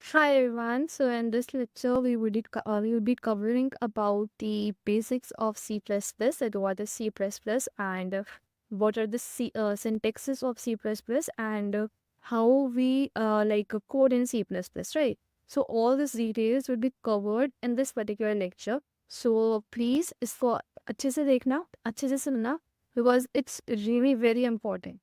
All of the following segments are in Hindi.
Hi everyone. So in this lecture, we will be covering about the basics of C++, and what is C++, and what are the syntaxes of C++, and how we code in C++, right? So all these details will be covered in this particular lecture. So please इसको अच्छे से देखना, अच्छे से सुनना, because it's really very important.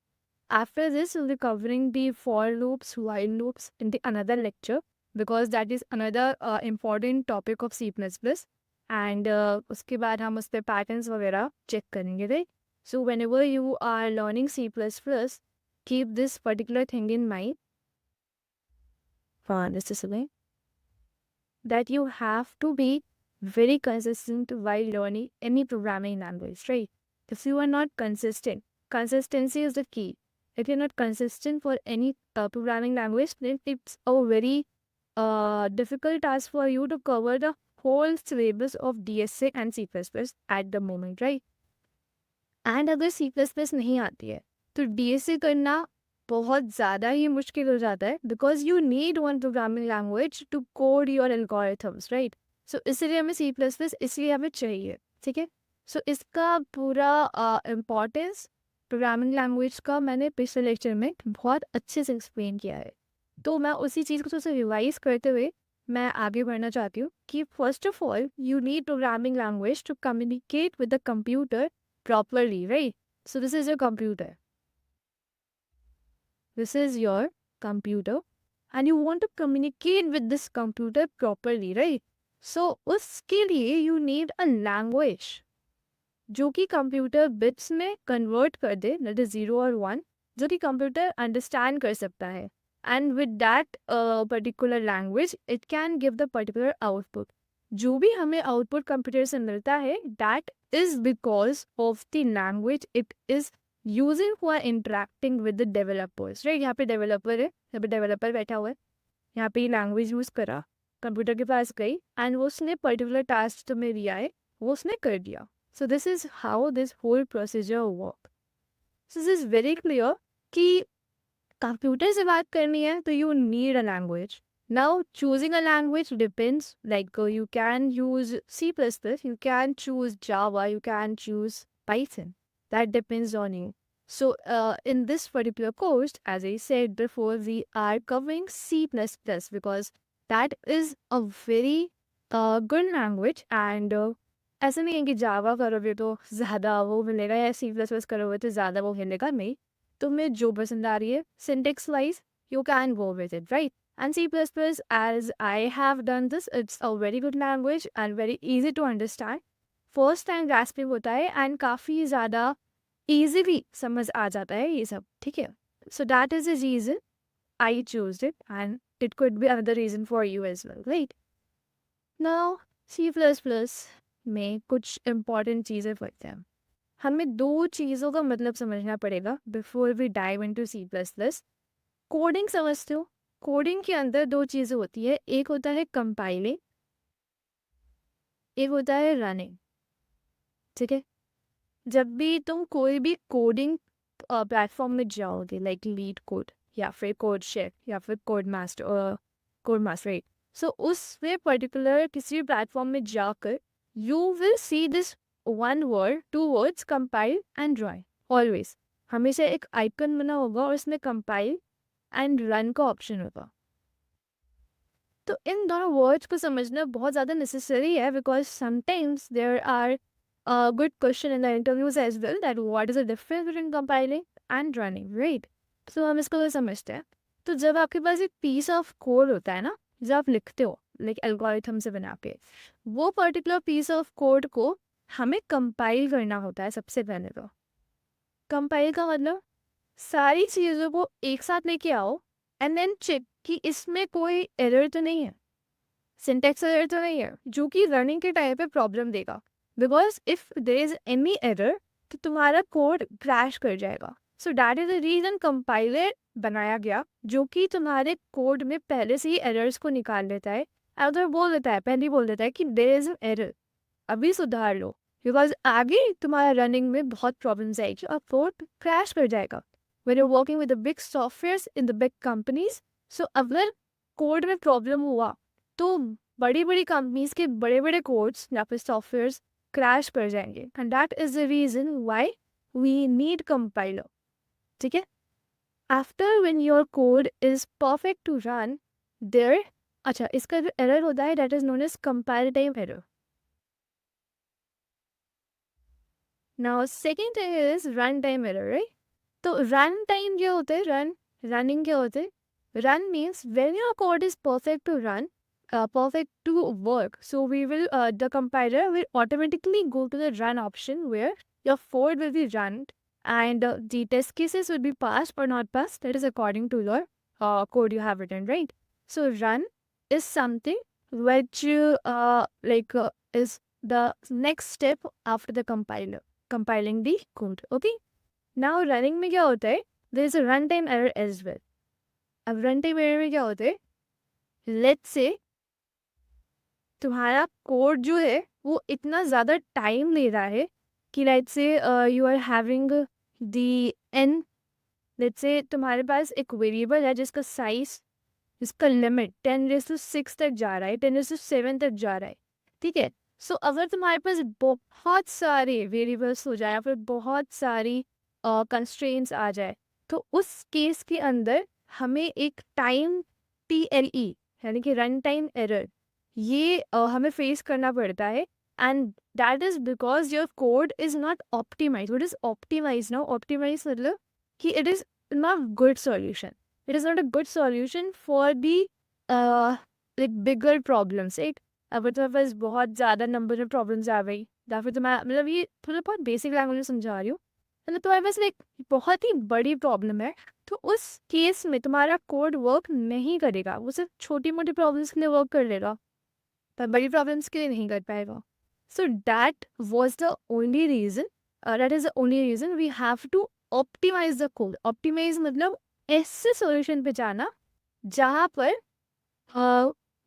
After this, we'll be covering the for loops, while loops in the another lecture because that is another important topic of C++. And उसके बाद हम उस पे patterns वगैरह check करेंगे, right? So whenever you are learning C++, keep this particular thing in mind. This is way that you have to be very consistent while learning any programming language, right? If you are not consistent, consistency is the key. If you're not consistent for any programming language, then it's a very difficult task for you to cover the whole syllabus of DSA and C++ at the moment, right? And अगर सी प्लस प्लस नहीं आती है तो डीएसए करना बहुत ज़्यादा ही मुश्किल हो जाता है because you need one programming language to code your algorithms, right? So इसलिए हमें सी प्लस प्लस इसलिए हमें चाहिए, ठीक है? सो इसका पूरा इम्पोर्टेंस प्रोग्रामिंग लैंग्वेज का मैंने पिछले लेक्चर में बहुत अच्छे से एक्सप्लेन किया है। तो मैं उसी चीज़ को थोड़ा सा रिवाइज करते हुए मैं आगे बढ़ना चाहती हूँ कि first of all you need programming language to communicate with the computer properly, right? So this is your computer. This is your computer and you want to communicate with this computer properly, right? So उसके लिए you need a language जो कि कंप्यूटर बिट्स में कन्वर्ट कर दे, दैट इज 0 और 1, जो कि कंप्यूटर अंडरस्टैंड कर सकता है and with that particular language it can give the particular output. जो भी हमें आउटपुट कंप्यूटर से मिलता है that is because of the language it is using for interacting with the developers, right? यहाँ पे डेवलपर है, यहाँ पे डेवलपर बैठा हुआ है, यहाँ पे लैंग्वेज यूज करा, कंप्यूटर के पास गई एंड वो उसने पर्टिकुलर टास्क जो में दिया है वो उसने कर दिया। So this is how this whole procedure work. So this is very clear कि कंप्यूटर से बात करनी है तो you need a language. Now choosing a language depends, like you can use C++, you can choose Java, you can choose Python. That depends on you. So in this particular course, as I said before, we are covering C++ because that is a very good language and ऐसा नहीं है कि जावा करोगे तो ज़्यादा वो मिलेगा या सी प्लस प्लस करोगे तो ज़्यादा वो मिलेगा, नहीं। तुम्हें जो पसंद आ रही है syntax wise you can go with it, right? And C plus plus as I have done this, it's a very good language and very easy to understand. First time grasping होता है एंड काफ़ी ज़्यादा ईजीली समझ आ जाता है ये सब, ठीक है? So that is a reason I choose it and it could be another reason for you as well, right? Now C plus plus में कुछ इम्पॉर्टेंट चीज़ें पढ़ते हैं। हमें दो चीज़ों का मतलब समझना पड़ेगा before we dive into C plus plus. Coding समझते हो? कोडिंग के अंदर दो चीज़ें होती है, एक होता है कंपाइलिंग, एक होता है रनिंग, ठीक है? जब भी तुम कोई भी कोडिंग प्लेटफॉर्म में जाओगे लाइक लीड कोड या फिर कोड शेफ या फिर कोड मास्टर, राइट? सो उसमें पर्टिकुलर किसी भी प्लेटफॉर्म में जाकर you will see this one word, two words, compile and run. Always. हमेशा एक आइकन बना होगा और उसमें compile and run का ऑप्शन होगा। तो इन दोनों वर्ड्स को समझना बहुत ज़्यादा नेसेसरी है because sometimes there are good question in the interviews as well that what is the difference between compiling and running, right? तो हम इसको समझते हैं। तो जब आपके पास एक पीस ऑफ कोड होता है ना, जब आप लिखते हो लाइक एल्गोरिथम से बना के, वो पर्टिकुलर पीस ऑफ कोड को हमें कंपाइल करना होता है सबसे पहले। तो कंपाइल का मतलब सारी चीज़ों को एक साथ लेके आओ एंड देन चेक कि इसमें कोई एरर तो नहीं है, सिंटेक्स एरर तो नहीं है जो कि रनिंग के टाइम पे प्रॉब्लम देगा। Because if there is any error तो तुम्हारा कोड क्रैश कर जाएगा। So that is the reason compiler बनाया गया जो कि तुम्हारे कोड में पहले से ही एरर्स को निकाल लेता है, अगर बोल देता है, पहले ही बोल देता है कि देयर इज एरर, अभी सुधार लो, बिकॉज आगे तुम्हारा रनिंग में बहुत प्रॉब्लम्स आएगी और कोड क्रैश कर जाएगा। When you're working with the big softwares in the big companies, so अगर कोड में प्रॉब्लम हुआ तो बड़ी बड़ी कंपनीज के बड़े बड़े कोड्स या फिर सॉफ्टवेयर क्रैश कर जाएंगे, and that is the reason why we need compiler. ठीक है. After when your code is perfect to run there, अच्छा इसका जो एरर होता है that is known as compile time error. Now second is run time error, right. तो रन टाइम क्या होता है, रनिंग क्या होते हैं. Run means when your code is perfect to run, perfect to work. So the compiler will automatically go to the run option where your code will be run, and the test cases will be passed or not passed. That is according to your code you have written, right? So run is something which is the next step after the compiling the code. Okay. Now running में क्या होता है? There is a runtime error as well. अब रन टाइम एरर में क्या होते हैं, लेट्स से तुम्हारा कोड जो है वो इतना ज़्यादा टाइम ले रहा है कि let's say you are having the N, let's say तुम्हारे पास एक वेरिएबल है जिसका साइज, जिसका लिमिट 10⁶ तक जा रहा है, 10�7 तक जा रहा है. ठीक है. सो अगर तुम्हारे पास बहुत सारे वेरिएबल्स हो जाए या फिर बहुत सारी कंस्ट्रेंट्स आ जाए, तो उस केस के अंदर हमें एक टाइम TLE यानी कि रन टाइम एरर ये हमें फेस करना पड़ता है, and that is because your code is not optimize. What is optimize now? Optimize मतलब कि it is not good solution. It is not a good solution for the like bigger problems, right. अगर तुम्हारे पास बहुत ज़्यादा नंबर में प्रॉब्लम्स आ गई या फिर तुम्हारा मतलब ये थोड़ा बहुत बेसिक लैंग्वेज में समझा रही हूँ, मतलब तुम्हारे पास एक बहुत ही बड़ी प्रॉब्लम है, तो उस केस में तुम्हारा कोड वर्क नहीं करेगा. वो सिर्फ छोटी मोटी प्रॉब्लम्स के लिए वर्क कर लेगा पर बड़ी प्रॉब्लम्स के लिए नहीं कर पाएगा. So that was the only reason, that is the only reason we have to optimize the code. Optimize मतलब ऐसे सॉल्यूशन पे जाना जहाँ पर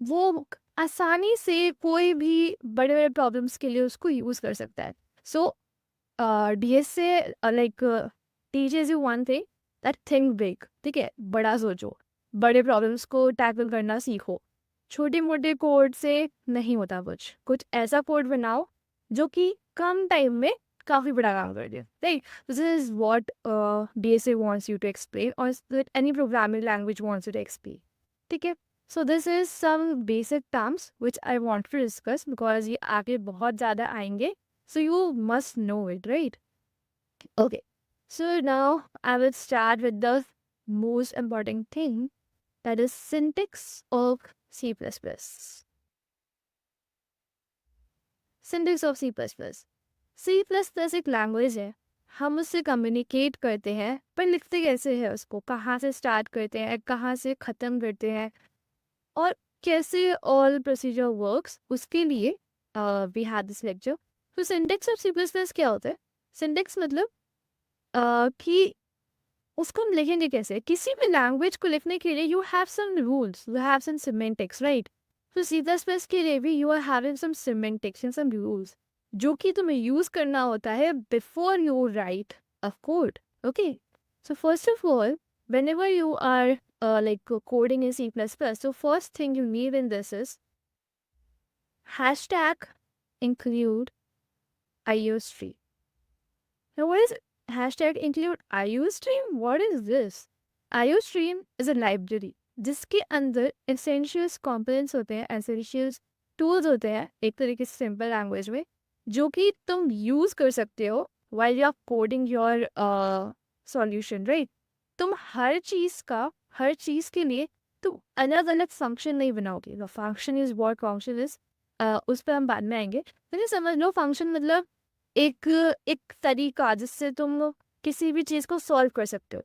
वो आसानी से कोई भी बड़े बड़े प्रॉब्लम्स के लिए उसको यूज़ कर सकता है. सो DSA like teaches you one thing, that think big. ठीक है, बड़ा सोचो, बड़े प्रॉब्लम्स को टैकल करना सीखो. छोटे मोटे कोड से नहीं होता कुछ ऐसा कोड बनाओ जो कि कम टाइम में काफ़ी बड़ा काम कर दे. Right. This is what DSA wants you to explain, or that any programming language wants you to explain. ठीक है. So this is some basic terms which I want to discuss because ये आगे बहुत ज़्यादा आएंगे. So you must know it, right? Okay. So now I will start with the most important thing, that is syntax of C++. Syntax of C++. C++ एक लैंग्वेज है. हम उससे कम्युनिकेट करते हैं पर लिखते कैसे हैं उसको, कहाँ से स्टार्ट करते हैं, कहाँ से ख़त्म करते हैं, और कैसे ऑल प्रोसीजर वर्क्स, उसके लिए वी हैड दिस लेक्चर. तो सिंटेक्स ऑफ C++ क्या होता है? सिंटेक्स मतलब कि उसको हम लिखेंगे कैसे. किसी भी लैंग्वेज को लिखने के लिए you have some rules, you have some semantics, right. तो C++ के लिए भी you are having some semantics and some rules जो कि तुम्हें यूज़ करना होता है before you write a code. Okay. So first of all, whenever you are coding in C++, so first thing you need in this is hashtag include IOStream. Now what is hashtag include IOStream? What is this? IOStream is a library जिसके अंदर essentials components होते हैं, essentials tools होते हैं एक तरीके से सिंपल लैंग्वेज में, जो कि तुम यूज़ कर सकते हो while you are coding your solution, right? तुम हर चीज़ के लिए तुम अलग अलग फंक्शन नहीं बनाओगे. The function is what function is, उस पर हम बाद में आएंगे. तो समझ लो फंक्शन मतलब एक तरीका जिससे तुम किसी भी चीज़ को सॉल्व कर सकते हो.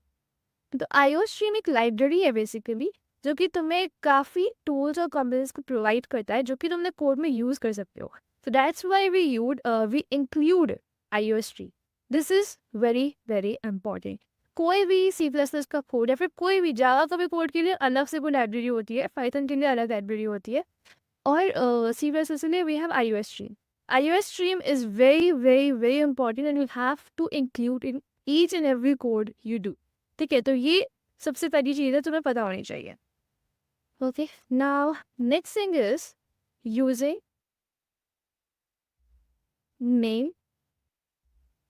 तो IOStream एक लाइब्रेरी है बेसिकली जो कि तुम्हें काफ़ी टूल्स और कॉम्पोनेंट्स को प्रोवाइड करता है जो कि तुमने कोड में यूज़ कर सकते हो. So that's why we include IOStream. This is very very important. कोई भी C++ का कोड या फिर कोई भी जावा का भी कोड के लिए अलग से कोई लाइब्रेरी होती है, पाइथन के लिए अलग लाइब्रेरी होती है, और C++ के लिए we have IOStream. IOStream is very very very important and you have to include in each and every code you do. ठीक है, तो ये सबसे पहली चीज़ है तुम्हें पता होनी चाहिए. Okay, now next thing is using name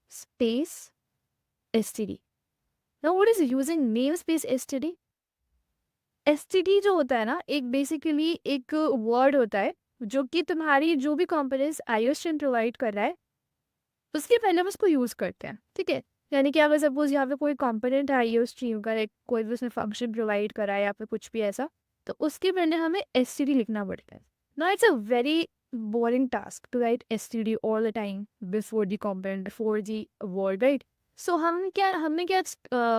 space std. Now what is using namespace std? std जो होता है ना, एक बेसिकली एक वर्ड होता है जो कि तुम्हारी जो भी कंपोनेंट्स आईओस्ट्रीम प्रोवाइड कर रहा है उसके पहले हम उसको यूज़ करते हैं, ठीक है। यानी कि अगर सपोज यहाँ पे कोई कंपोनेंट है आईओस्ट्रीम का, लाइक कोई भी उसने फंक्शन प्रोवाइड करा है या फिर कुछ भी ऐसा, तो उसके पहले हमें std लिखना पड़ता है। Now it's a very boring task to write std all the time before the component, before the word, right? सो हमने क्या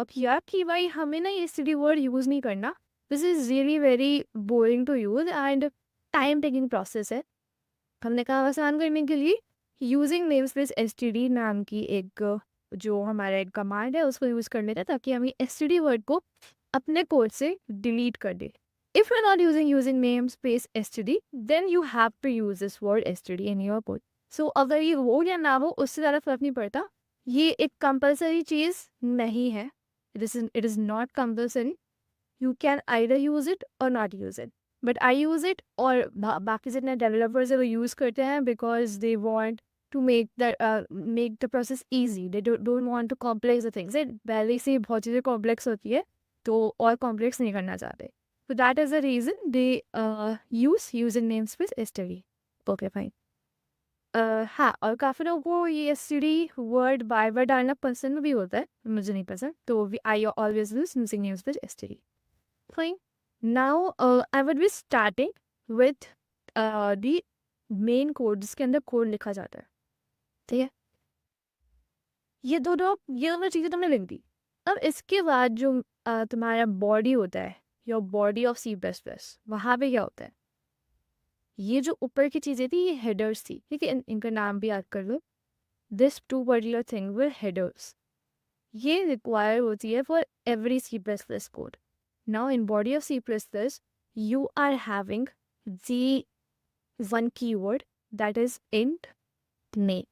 किया कि भाई हमें ना ये std वर्ड यूज़ नहीं करना, this is really very boring to use and time taking process है। हमने कहा आसान करने के लिए यूजिंग नेमस्पेस std नाम की एक जो हमारा एक कमांड है उसको यूज़ कर लेते हैं ताकि हम ये std वर्ड को अपने कोड से डिलीट कर दे। If you're not using namespace std, then you have to use this word std in your code. So अगर ये हो या ना हो उससे ज़्यादा फर्क नहीं पड़ता, ये एक कंपलसरी चीज़ नहीं है। It is not compulsory. You can either use it or not use it. But I use it, और बाकी जितने डेवलपर्स है वो यूज़ करते हैं because they want to make the process easy. They don't want to complex the things. पहले से बहुत चीज़ें complex होती है तो और complex नहीं करना चाहते. So that is the reason they use using namespace std. Okay, fine. हाँ, और काफ़ी लोगों को ये std वर्ड बार बार डालना पसंद भी होता है, मुझे नहीं पसंद, तो I always use using namespace std. Fine. Now I would be starting with the main code जिसके अंदर कोड लिखा जाता है, ठीक है। ये दोनों चीज़ें तुमने लिख दी। अब इसके बाद जो तुम्हारा बॉडी होता है, योर बॉडी ऑफ C++, वहाँ पे क्या होता है, ये जो ऊपर की चीज़ें थी ये हेडर्स थी, ठीक है। इनका नाम भी याद कर लो, this two particular thing were headers. ये रिक्वायर होती है फॉर एवरी C++ कोड. Now in body of C++, you are having the one keyword that is int name.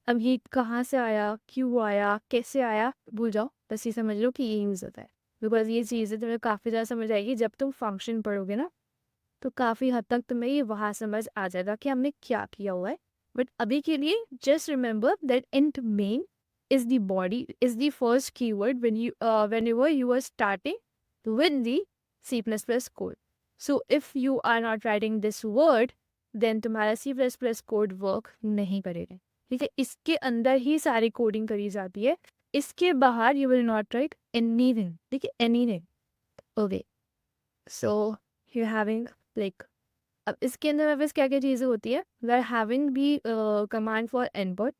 अब ये कहाँ से आया, क्यों आया, कैसे आया, भूल जाओ, बस ये समझ लो कि ये यूज़ होता है। बिकॉज ये चीज़ें तुम्हें काफ़ी ज़्यादा समझ आएगी जब तुम फंक्शन पढ़ोगे ना, तो काफ़ी हद तक तुम्हें ये वहाँ समझ आ जाएगा कि हमने क्या किया हुआ है। बट अभी के लिए just remember that int main is the body, is the first keyword whenever you are starting with the C++ code. So if you are not writing this word, then तुम्हारा C++ कोड वर्क नहीं करेगा, ठीक है। इसके अंदर ही सारी कोडिंग करी जाती है, इसके बाहर you will not right anything, ठीक है, anything. Okay, so you having like, अब इसके अंदर में बस क्या क्या चीज़ें होती है, we are having the command for input,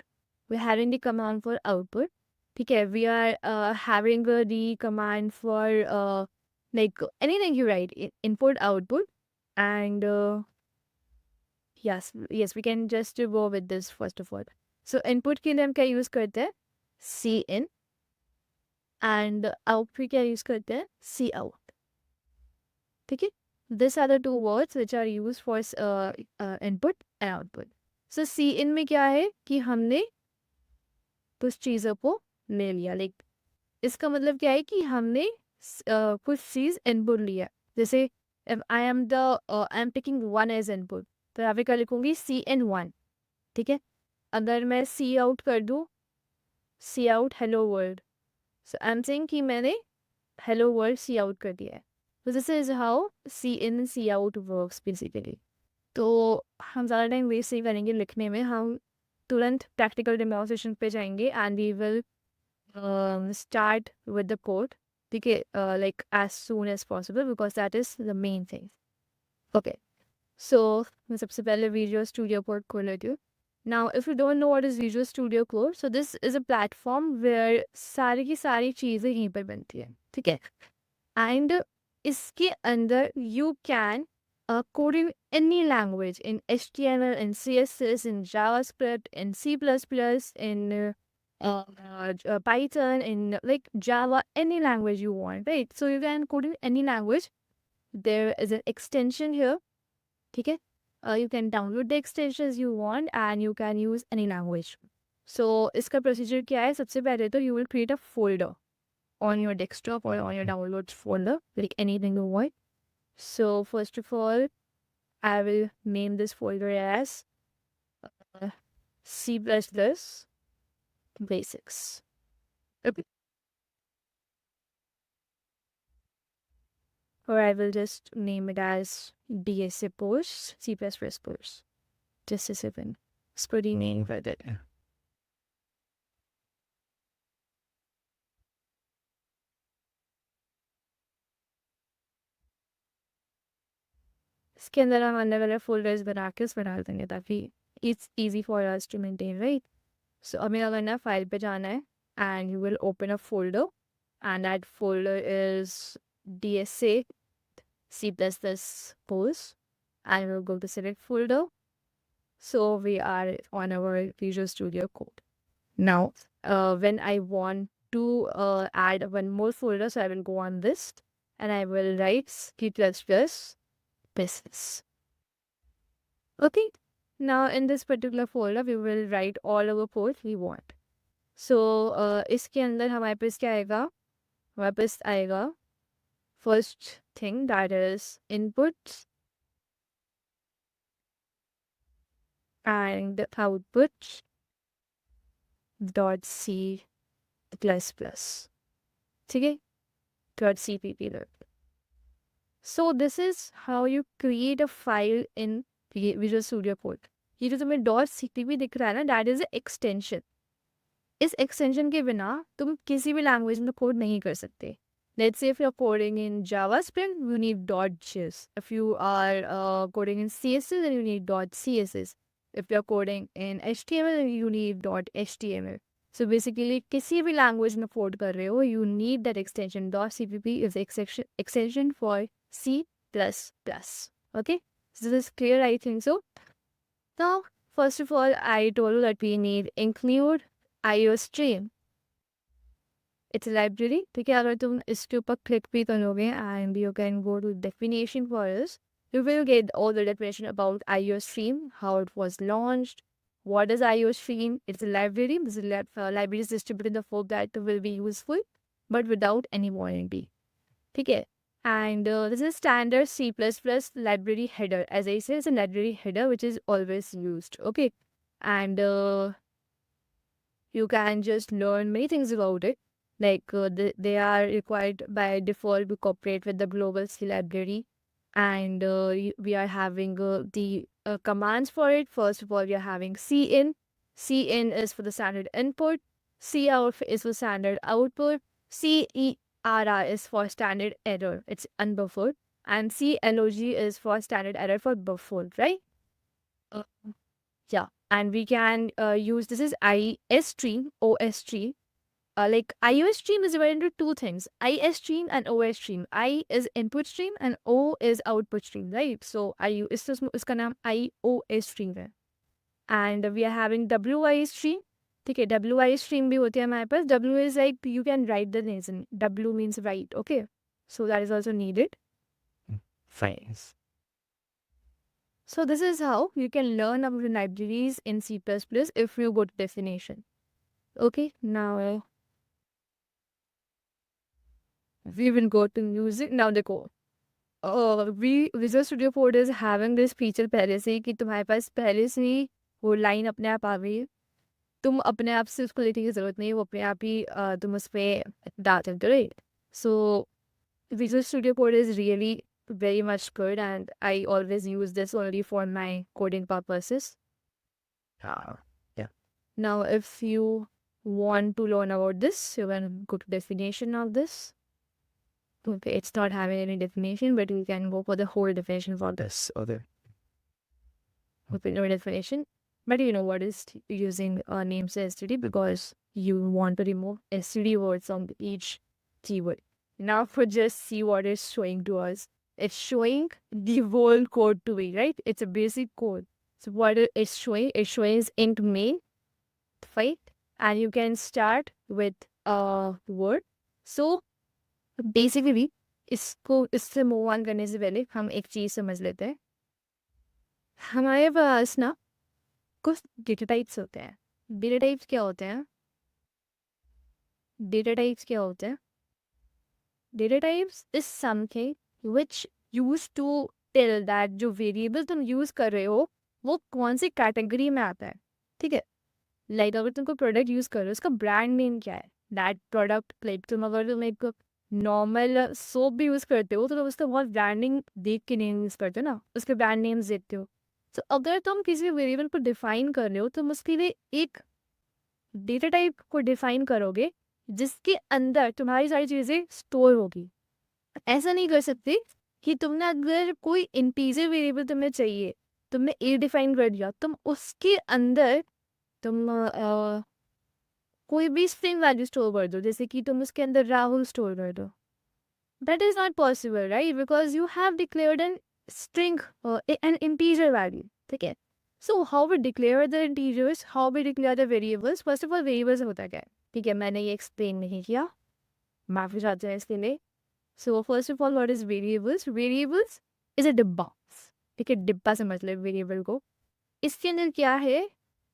we are having the command for output, ठीक है। We are having the command for like anything you write, input, output, and yes, we can just go with this first of all. So input के लिए हम क्या यूज़ करते हैं, cin, and output क्या यूज़ करते हैं, cout, ठीक है। These are the two words which are used for input and output. So cin में क्या है कि हमने कुछ चीज़ों को ले लिया, लाइक इसका मतलब क्या है कि हमने कुछ चीज़ इनपुट लिया। जैसे I am taking 1 as input, तो यहाँ पे क्या लिखूँगी, cin1, ठीक है। अगर मैं सी आउट कर दूँ, cout hello world, so I am saying कि मैंने हेलो वर्ल्ड सी आउट कर दिया है। तो this is how cin C out works basically. तो हम ज़्यादा टाइम वेस्ट नहीं करेंगे लिखने में, हम तुरंत प्रैक्टिकल डेमोन्स्ट्रेशन पे जाएंगे and we will start with the code, ठीक है, like as soon as possible because that is the main thing. Okay, so मैं सबसे पहले Visual Studio Code खोल लेती हूँ. Now if you don't know what is Visual Studio Code, so this is a platform where सारी की सारी चीज़ें यहीं पर बनती हैं, ठीक है। And इसके अंदर you can code in any language, in HTML, in CSS, in JavaScript, in C++, in Python, in like Java, any language you want, right? So you can code in any language. There is an extension here, okay? You can download the extensions you want and you can use any language. So इसका procedure क्या है, सबसे पहले तो you will create a folder on your desktop or on your downloads folder, like anything you want. So first of all, I will name this folder as uh, C++ basics. Okay. Or I will just name it as DSA posts, C++ posts. Just a second. It's pretty name for it. इसके अंदर हम अलग अलग फोल्डर्स बना के उसमें डाल देंगे ताकि it's easy for us to maintain, right? So हमें क्या करना है, फाइल पे जाना है and you will open a folder and that folder is DSA C++ post and we'll go to select folder. So we are on our Visual Studio Code. Now, when I want to add one more folder, so I will go on this and I will write C++ business. Okay. Now in this particular folder, we will write all our code we want. So इसके अंदर हमारे पास क्या आएगा? हमारे पास आएगा first thing, that is inputs and outputs dot C plus plus. ठीक है? Dot CPP. So this is how you create a file in Visual Studio Code. ये जो तुम्हें डॉट CPP दिख रहा है ना, दैट इज एक्सटेंशन. इस एक्सटेंशन के बिना तुम किसी भी लैंग्वेज में कोड नहीं कर सकते. Let's say if you're coding in Java Spring, you need .js. If you are coding in CSS, then you need .css. If you're coding in HTML, then you need .html. So basically, किसी भी लैंग्वेज में कोड कर रहे हो, you need that extension. .cpp is the extension for C++. Okay? So this is clear, I think so. Now, first of all, I told you that we need include IOStream. It's a library. ठीक है, अगर तुम इसके ऊपर क्लिक भी करोगे and you can go to definition for this, you will get all the definition about IOStream, how it was launched, what is IOStream. It's a library. This library is distributed in the form that will be useful, but without any warranty. ठीक है, and this is standard C++ library header. As I said, it's a library header which is always used. Okay, and you can just learn many things about it. Like they are required by default to cooperate with the global C library, and we are having the commands for it. First of all, we are having cin. Cin is for the standard input. Cout is for standard output. Cerr is for standard error. It's unbuffered. And clog is for standard error for buffered, right? Uh, yeah. And we can use this is IStream, OStream. Like iOS stream is divided into two things, IS stream and OS stream. I is input stream and O is output stream, right? So इसका नाम iOS stream है. And we are having WI stream. ठीक है, WI stream भी होती है हमारे पास. W is like you can write the reason. W means write, okay? So that is also needed. Fine. So this is how you can learn about the libraries in C++ if you go to definition. Okay, now we will go to music. Now देखो, Visual Studio Code is having this feature पहले से ही कि तुम्हारे पास पहले से ही वो लाइन अपने आप आ गई है. तुम अपने आप से उसको लिखने की ज़रूरत नहीं है, वो अपने आप ही तुम उस पर डाल सकते हो, right? So Visual Studio Code is really very much good and I always use this only for my coding purposes. Yeah. Now if you want to learn about this, you can go to definition of this. Okay, it's not having any definition, but you can go for the whole definition for this. This other. With no definition. But you know what is using names STD because you want to remove STD words on each keyword. Now for just see what it's showing to us. It's showing the whole code to me, right? It's a basic code. So what it's showing is int main, right? And you can start with a word. So basically इसको इससे मूव ऑन करने से पहले हम एक चीज़ समझ लेते हैं. हमारे पास ना कुछ डेटा टाइप्स होते हैं. डेटा टाइप्स क्या होते हैं? डेटा टाइप्स क्या होते हैं? Data types is something which use to tell that जो वेरिएबल तुम यूज कर रहे हो वो कौन सी कैटेगरी में आता है, ठीक है। लाइक अगर तुम कोई प्रोडक्ट यूज कर रहे हो उसका ब्रांड नेम क्या है, दैट प्रोडक्ट। लाइक तुम एक नॉर्मल सोप भी यूज करते हो तो तुम उसका बहुत ब्रांडिंग देख के नेम यूज करते हो ना, उसके ब्रांड नेम्स देखते हो। तो अगर तुम किसी वेरिएबल को डिफाइन कर रहे हो तुम उसके लिए एक डेटा टाइप को डिफाइन करोगे जिसके अंदर तुम्हारी सारी चीज़ें स्टोर होगी। ऐसा नहीं कर सकते कि तुमने अगर कोई इंटीजर वेरिएबल तुम्हें चाहिए, तुमने ए डिफाइन कर दिया, तुम उसके अंदर तुम कोई भी स्ट्रिंग वैल्यू स्टोर कर दो, जैसे कि तुम उसके अंदर राहुल स्टोर कर दो। That is not possible, right? Because you have declared an string, an integer value, ठीक है। So how we declare the integers, how we declare the variables? First of all variables होता क्या है, ठीक है, मैंने ये एक्सप्लेन नहीं किया, माफी चाहते हैं इसके लिए। सो first of all what is variables? Variables is a डिब्बा, ठीक है, डिब्बा समझ लो वेरिएबल को। इसके अंदर क्या है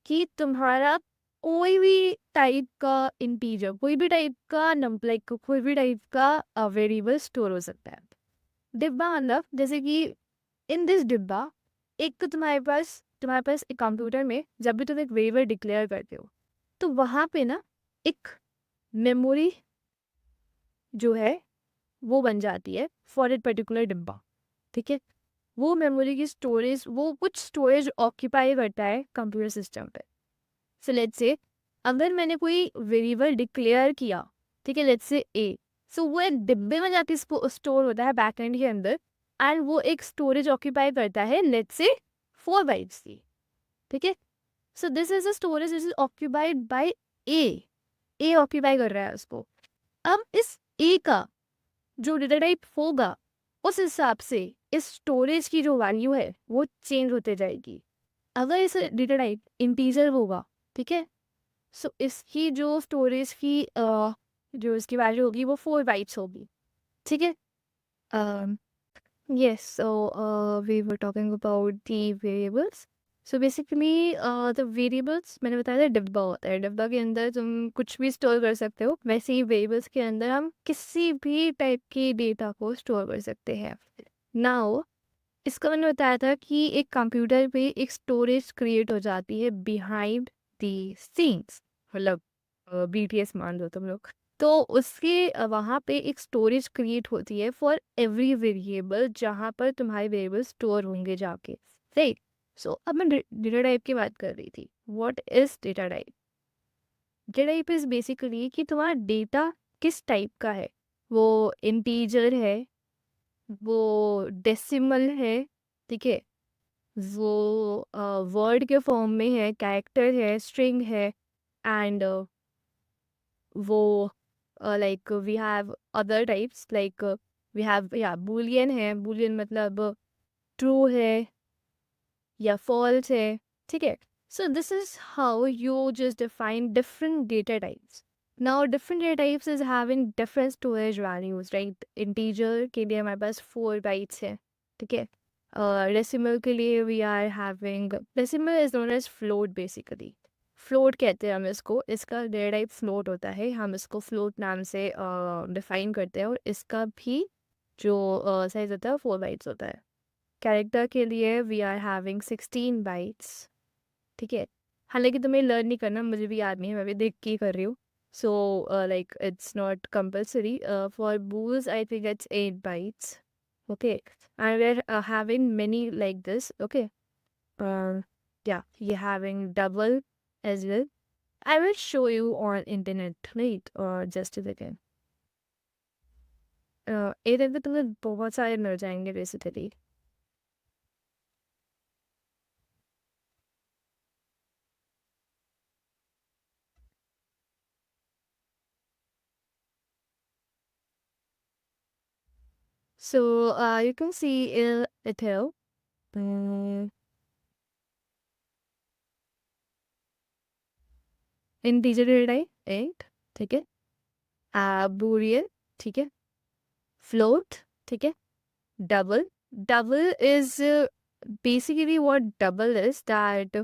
कि तुम्हारा कोई भी टाइप का इंटीजर, कोई भी टाइप का नंबर, लाइक कोई भी टाइप का वेरिएबल स्टोर हो सकता है। डिब्बा मतलब जैसे कि इन दिस डिब्बा, एक तो तुम्हारे पास एक कंप्यूटर में जब भी तुम एक वेरिएबल डिक्लेयर करते हो तो वहाँ पे ना एक मेमोरी जो है वो बन जाती है फॉर इट पर्टिकुलर डिब्बा, ठीक है। वो मेमोरी की स्टोरेज, वो कुछ स्टोरेज ऑक्यूपाई करता है कंप्यूटर सिस्टम पे। सो लेट्स से अगर मैंने कोई वेरिएबल डिक्लेयर किया, ठीक है, लेट्स से ए, सो वो एक डिब्बे में जाके स्टोर होता है बैकएंड के अंदर, एंड वो एक स्टोरेज ऑक्यूपाई करता है लेट्स से 4 बाइट्स की, ठीक है। So this is a storage is occupied by A occupy कर रहा है उसको। अब इस ए का जो डेटा टाइप होगा उस हिसाब से इस स्टोरेज की जो वैल्यू है वो चेंज होते जाएगी। अगर इस डेटा टाइप इंटीजर होगा, ठीक है, सो इसकी जो स्टोरेज की जो इसकी वैल्यू होगी वो 4 बाइट्स होगी, ठीक है। Yes, so we were talking about the variables. So basically the variables मैंने बताया था डिब्बा होता है, डिब्बा के अंदर तुम कुछ भी स्टोर कर सकते हो, वैसे ही वेरिएबल्स के अंदर हम किसी भी टाइप के डेटा को स्टोर कर सकते हैं। नाउ इसका मैंने बताया था कि एक कंप्यूटर पे एक स्टोरेज क्रिएट हो जाती है बिहाइंड दी सीन्स, मतलब बीटीएस मान लो तुम लोग। तो उसके वहाँ पे एक स्टोरेज क्रिएट होती है फॉर एवरी वेरिएबल जहाँ पर तुम्हारे वेरिएबल स्टोर होंगे जाके, राइट। सो अब मैं डेटा टाइप की बात कर रही थी। What is data type? Data type is basically कि तुम्हारा डेटा किस टाइप का है, वो इंटीजर है, वो डेसिमल है, ठीक है, वो वर्ड के फॉर्म में है, कैरेक्टर है, स्ट्रिंग है, एंड वो like we have other types, like we have या बूलियन है, बूलियन मतलब ट्रू है या फॉल्स है, ठीक है। So this is how you just define different data types. Now different data types is having different storage values, right. Integer के लिए हमारे पास 4 बाइट्स है, ठीक है। डेसिमल के लिए we are having, decimal is known as float basically, float कहते हैं हम इसको, इसका डेटा टाइप फ्लोट होता है, हम इसको फ्लोट नाम से डिफाइन करते हैं, और इसका भी जो साइज होता है 4 बाइट्स होता है। कैरेक्टर के लिए वी आर हैविंग 16 बाइट्स, ठीक है। हालांकि तुम्हें लर्न नहीं करना, मुझे भी याद नहीं है, मैं भी देख के ही कर रही हूँ। So like it's not compulsory. For bools I think it's 8 bytes, okay, and we're having many like this, okay. Yeah, you're having double as well. I will show you on internet, right? Just a second. इधर पे तुम्हें बहुत सारे मिल जाएंगे basically. So you can see it here. Integer data type 8, ठीक है। बूलियन, ठीक है। फ्लोट, ठीक है। Double, double is basically what double is that,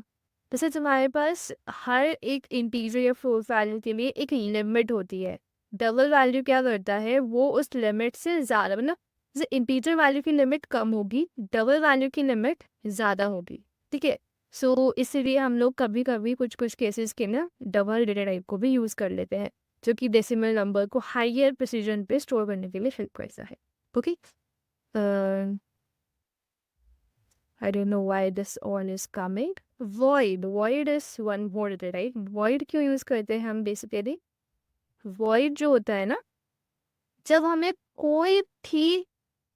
जैसे तुम्हारे पास हर एक इंटीजर या फ्लोट वैल्यू के लिए एक लिमिट होती है। डबल वैल्यू क्या करता है, वो उस लिमिट से ज़्यादा, मतलब जैसे इंटीजर वैल्यू की लिमिट कम होगी, डबल वैल्यू की लिमिट ज़्यादा होगी, ठीक है। सो इसीलिए हम लोग कभी कभी कुछ कुछ केसेस के ना डबल डेटा टाइप को भी यूज़ कर लेते हैं, जो कि डेसिमल नंबर को हायर प्रिसीजन पे स्टोर करने के लिए हेल्प करता है। Okay, I don't know why this all is coming. Void is one more data, right? Void क्यों यूज़ करते हैं हम बेसिकली? void जो होता है ना, जब हमें कोई भी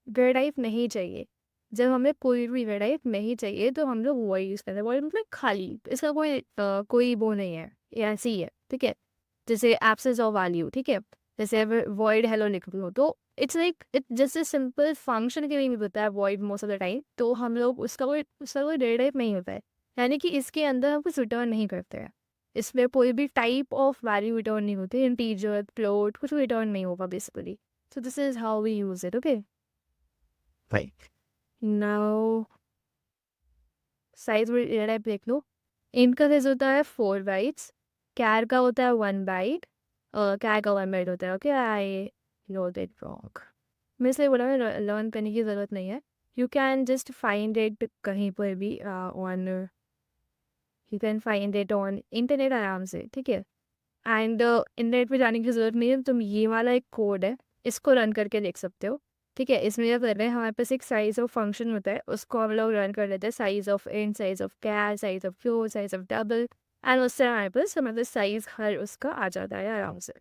वेराइट नहीं चाहिए, जब हमें कोई भी वेराइट नहीं चाहिए तो हम लोग void यूज़ करते हैं। void मतलब खाली, इसका कोई वो नहीं है, ये ऐसे ही है, ठीक है। जैसे एब्सेंस ऑफ वैल्यू, ठीक है। जैसे void हेलो लिख दो तो इट्स लाइक इट जैसे सिंपल फंक्शन के लिए भी होता है void most of the time, तो हम लोग उसका कोई डेटा टाइप नहीं होता है, यानी कि इसके अंदर हम कुछ रिटर्न नहीं करते हैं। इसमें कोई भी टाइप ऑफ वैल्यू रिटर्न नहीं होती, इंटीजर फ्लोट कुछ रिटर्न नहीं होगा basically. So this is how we use it. Okay, Right. Now size data type देख लो। int का साइज होता है 4 बाइट्स, कैर का होता है 1 बाइट, कैर का 1 बाइट होता है। Okay, I know that wrong, मैं इसलिए बोला लर्न करने की ज़रूरत नहीं है। You can just find it कहीं पर भी on, you can find it on internet आराम से, ठीक है। एंड इंटरनेट पे जाने की ज़रूरत नहीं है, तुम ये वाला एक कोड है, इसको रन करके देख सकते हो, ठीक है। इसमें क्या कर रहे हैं, हमारे पास एक साइज ऑफ फंक्शन होता है, उसको हम लोग रन कर लेते हैं, size of int, size of char, size of float, size of double, and उससे हमारे पास साइज हर उसका आ जाता है आराम से,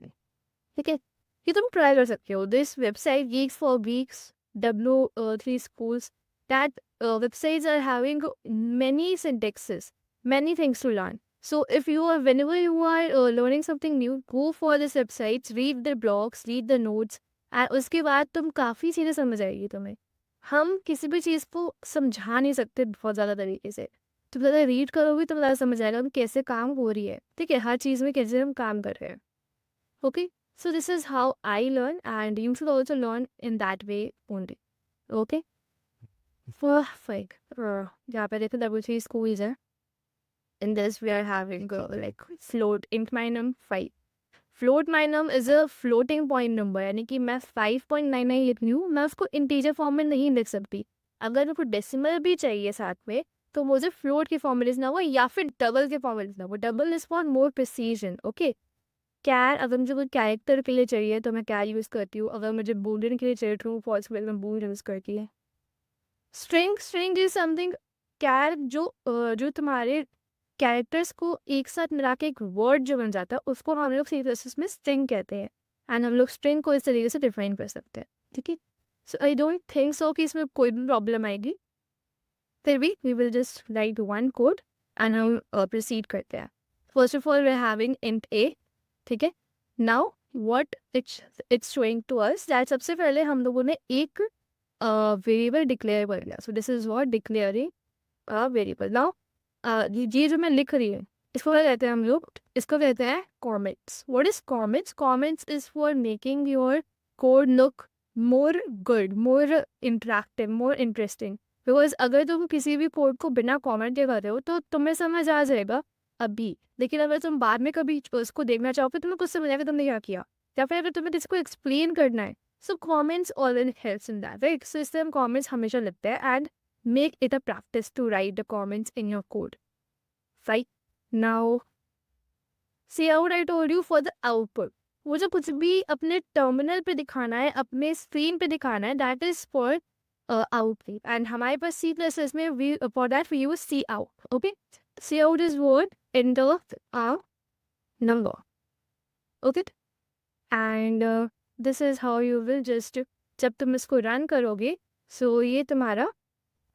ठीक है। ये तुम ट्राई कर सकते हो। This website Geeks for Geeks, W3 schools, that websites are having many syntaxes, many things to learn. So if you are, whenever you are learning something new, go for this websites, read the blogs, read the notes, and उसके बाद तुम काफ़ी चीज़ें समझ आएगी तुम्हें। हम किसी भी चीज़ को समझा नहीं सकते बहुत ज़्यादा तरीके से, तुम ज़्यादा रीड करोगे तो ज़्यादा समझ आएगा हम कैसे काम हो रही है, ठीक है, हर चीज़ में कैसे हम काम कर रहे हैं। Okay, so this is how I learn, and you should also learn in that way only. Okay, perfect. यहाँ पे देखो W3 schools है, in this we are having like float int my num 5. float my num is a floating point number, यानी कि मैं 5.99 लिख रही हूँ, मैं उसको इंटीजर फॉर्म में नहीं लिख सकती। अगर मेरे को डेसिमल भी चाहिए साथ में तो मुझे फ्लोट के फॉर्म में लिखना होगा या फिर डबल के फॉर्म में लिखना होगा। Double is for more precision. Okay, char अगर मुझे कोई कैरेक्टर के लिए चाहिए तो मैं कैर यूज़ करती हूँ, अगर मुझे बूलियन के लिए चाहिए ट्रू फॉल्स के लिए मैं बूलियन यूज़ करती है। स्ट्रिंग इज समथिंग, कैर जो तुम्हारे कैरेक्टर्स को एक साथ मिला के एक वर्ड जो बन जाता है उसको हम लोग सी प्लस में स्ट्रिंग कहते हैं, एंड हम लोग स्ट्रिंग को इस तरीके से डिफाइन कर सकते हैं, ठीक है। So I don't think so कि इसमें कोई भी प्रॉब्लम आएगी। फिर भी we will just write one code and हम प्रोसीड करते हैं। First of all we are having int A, ठीक है। Now what it's showing to us that सबसे पहले हम लोगों ने एक वेरिएबल डिक्लेयर कर लिया। सो this is what declaring a variable. Now ये जो मैं लिख रही हूँ इसको क्या कहते हैं हम लोग, इसको कहते हैं comments. What is comments? Comments is for making your code look more good, more interactive, more interesting. Because अगर तुम किसी भी कोड को बिना कॉमेंट के कर रहे हो तो तुम्हें समझ आ जाएगा अभी, लेकिन अगर तुम बाद में कभी उसको देखना चाहो फिर तुम्हें कुछ समझ आएगा तुमने क्या किया, या फिर अगर तुम्हें इसको एक्सप्लेन करना है। So comments always helps in that, right. So इससे हम कॉमेंट्स हमेशा लिखते हैं and make it a practice to write the comments in your code. Right? Now, see out I told you for the output. वो जो कुछ भी अपने टर्मिनल पे दिखाना है, अपने स्क्रीन पे दिखाना है, that is for output. And हमारे पास सी प्लस एस में we for that we use C out. Okay, C out is word enter a number. Okay, and this is how you will just, जब तुम इसको रन करोगे सो ये तुम्हारा,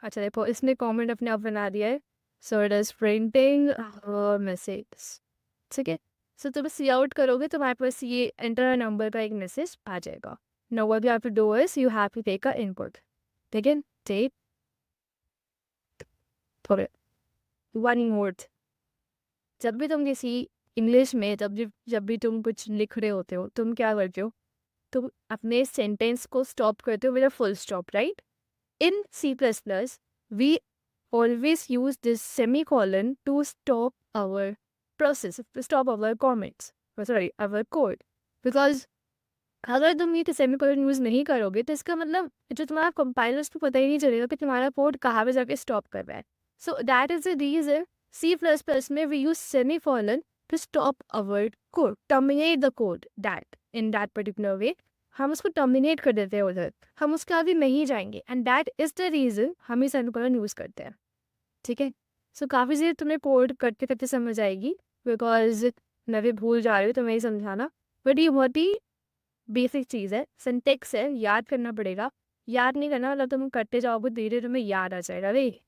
अच्छा देखो इसने कमेंट अपने आप बना दिया है। So it is printing message, ठीक है। सो तुम सी आउट करोगे तो तुम्हारे पास ये एंटर नंबर का एक मैसेज आ जाएगा। No what you have to do is you have to take a input, ठीक है। टेक थोड़े वन वर्ड, जब भी तुम किसी इंग्लिश में जब भी तुम कुछ लिख रहे होते हो तुम क्या करते हो, तुम अपने सेंटेंस को स्टॉप करते हो with a full stop, right. In C++, we always use this semicolon to stop our process, to stop our comments, sorry, our code. Because अगर तुम ये सेमीकोलन यूज़ नहीं करोगे तो इसका मतलब जो तुम्हारा कंपाइलर्स को पता ही नहीं चलेगा कि तुम्हारा कोड कहाँ पे जाके स्टॉप कर रहा है. So that is the reason C++ में we use semicolon to stop our code, terminate the code that in that particular way. हम उसको टर्मिनेट कर देते हैं उधर, हम उसके आगे नहीं जाएंगे, and that is the reason हम ये सेमीकोलन यूज़ करते हैं. ठीक है. सो काफ़ी चीज़ें तुम्हें कोड करते करते समझ आएगी, बिकॉज मैं भी भूल जा रही हूँ तो मैं ही समझाना. बट ये बहुत ही बेसिक चीज़ है, सिंटेक्स है, याद करना पड़ेगा. याद नहीं करना मतलब तुम करते जाओगे धीरे तुम्हें याद आ जाएगा रे.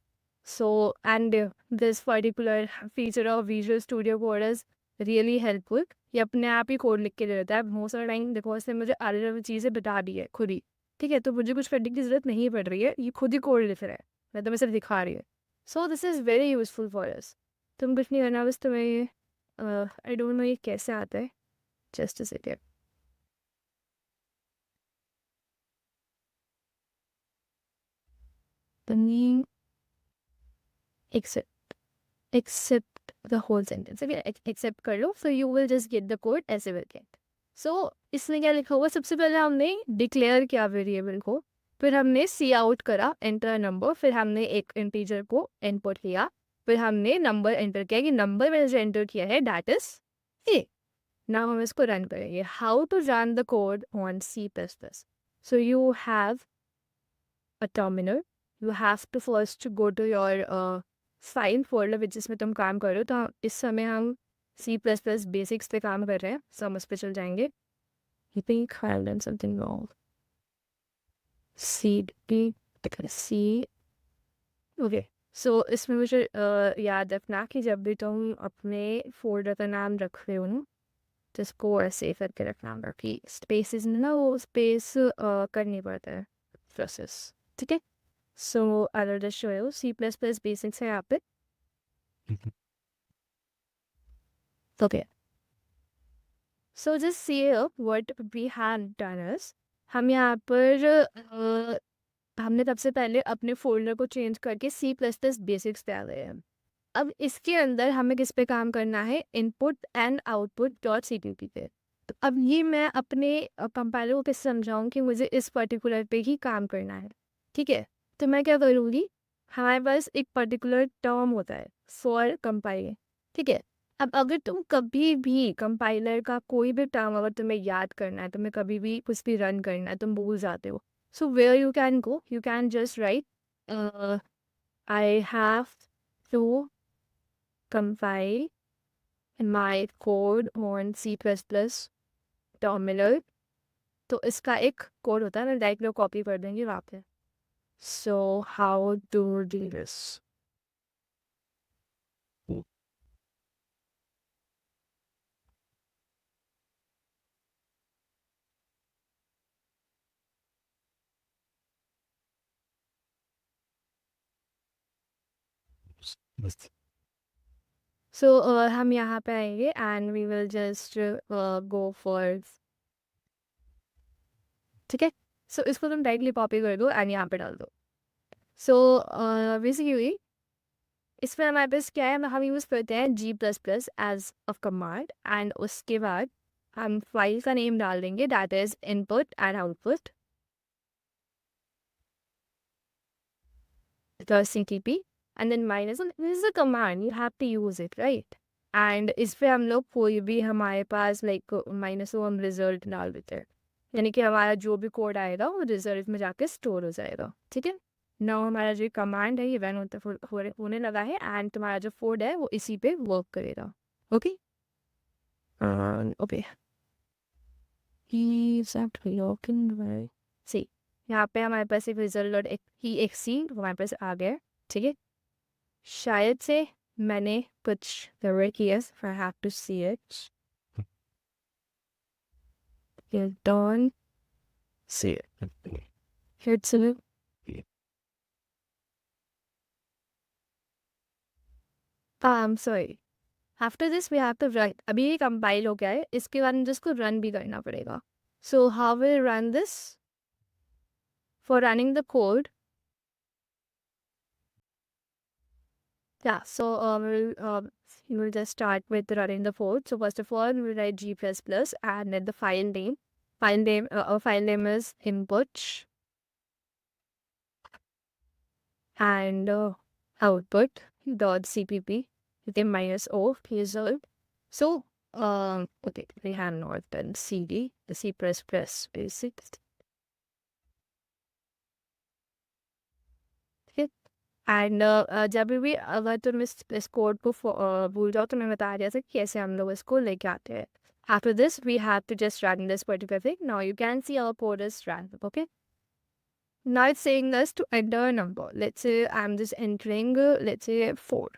So and this particular feature of visual studio code is really helpful. ये अपने आप ही कोड लिख के दे देता है मोस्ट ऑफ टाइम. देखो इसने मुझे आधी आधी चीज़ें बता दी है खुद ही. ठीक है, तो मुझे कुछ करने की ज़रूरत नहीं पड़ रही है, ये खुद ही कोड लिख रहा है, मैं तुम्हें सिर्फ दिखा रही है. So this is very useful for us. तुम कुछ नहीं करना, बस तुम्हें आई डोंट नो ये कैसे आता है. Just a second. Then accept the whole sentence. Okay, accept कर लो, so you will just get the code as you will get. So इसमें क्या लिखा हुआ, सबसे पहले हमने डिक्लेयर किया वेरिएबल को, फिर हमने सी आउट करा एंटर नंबर, फिर हमने एक इंटीजर को इनपुट लिया, फिर हमने नंबर एंटर किया कि नंबर मैंने जो एंटर किया है दैट इज ए. नाउ हम इसको रन करेंगे. How to run the code on C++. So you have a terminal. You have to first go to your file folder which जिसमें तुम काम कर रहे हो. तो इस समय हम C++ बेसिक्स पे काम कर रहे हैं, सो हम उस पर चल जाएंगे. You think I have done something wrong. C. Okay. So इसमें मुझे याद रखना कि जब भी तुम अपने फोल्डर का नाम रख रहे हो ना, तो इसको ऐसे करके रखना कि स्पेसिस में ना वो स्पेस करनी पड़ता है प्रोसेस. ठीक है. So I'll just show you C++ basics है यहाँ पे. Okay. So just see here what we have done is, हम यहाँ पर हमने सबसे पहले अपने फोल्डर को चेंज करके C++ बेसिक्स पे आ गए हैं. अब इसके अंदर हमें किस पे काम करना है, input and output dot CTP पे. तो अब ये मैं अपने कंपाइलर को कैसे समझाऊँ कि मुझे इस पर्टिकुलर पे ही काम करना है. ठीक है. तो मैं क्या करूँगी, हमारे पास एक पर्टिकुलर टर्म होता है फॉर कंपाइलिंग. ठीक है. अब अगर तुम कभी भी कंपाइलर का कोई भी टर्म अगर तुम्हें याद करना है, तुम्हें कभी भी कुछ भी रन करना है, तुम भूल जाते हो, so where you can go, you can just write I have to compile my code on C++ terminal. तो इसका एक कोड होता है, मैं डायरेक्ट लोग कॉपी कर देंगे वहाँ पे. So how to do this. So हम यहाँ पे आएंगे and we will just go for. ठीक है. सो इसको तुम डायरेक्टली कॉपी कर दो एंड यहाँ पे डाल दो. सो बेसिकली इसमें हमारे पास क्या है, हम यूज़ करते हैं G++ as a command, and उसके बाद हम फाइल का नेम डाल देंगे that is input and output CTP, and then minus. This is a command, you have to use it, right? And इस पे हम लोग कोई भी हमारे पास लाइक माइनस वो हम रिजल्ट डाल देते हैं, यानी कि हमारा जो भी कोड आएगा वो रिजल्ट में जाके स्टोर हो जाएगा. ठीक है. नाउ हमारा जो कमांड है ये रन होने लगा है, एंड तुम्हारा जो कोड है वो इसी पे वर्क करेगा. ओके. ओके. सी यहाँ पे हमारे पास एक रिजल्ट और एक सी हमारे पास आ गया. ठीक है. शायद से मैंने कुछ गड़बड़ किया, I have to see it. Done See it. Hits. Sorry. After this we have to run. अभी ये कंपाइल हो गया है, इसके बाद मुझे इसको रन भी करना पड़ेगा. So how will run this. For running the code, yeah, so we'll just start with running the code. So first of all, we'll write G++ and then the file name. Our file name is input and output dot cpp. Okay, minus o result. So okay, we have not done cd, the C++ basic. Okay. And जब भी अगर तुम इस कोड को भूल जाओ तो मैं बता दिया था कि कैसे हम लोग इसको लेके आते हैं. After this, we have to just run this particular thing. Now you can see our code is run. Okay. Now it's saying us to enter a number. Let's say I'm just entering, let's say 4.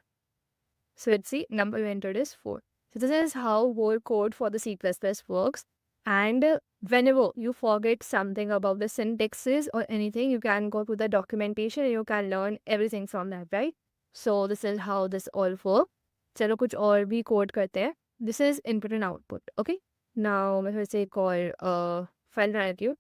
So let's see, number we entered is 4. So this is how whole code for the C++ works. And whenever you forget something about the syntaxes or anything, you can go to the documentation and you can learn everything from that, right? So this is how this all works. चलो कुछ और भी कोड करते हैं. This is input and output. Okay. Now मैं फिर से एक और file बना लेती हूँ.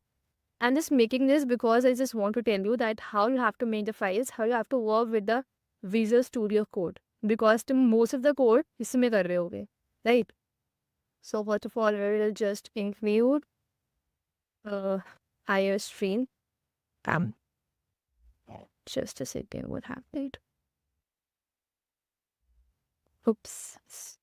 I'm just making this because I just want to tell you that how you have to make the files, how you have to work with the Visual Studio Code. Because most of the code इसमें कर रहे होगे, right? So first of all, we will just include IO stream. Just a second, what happened? Oops.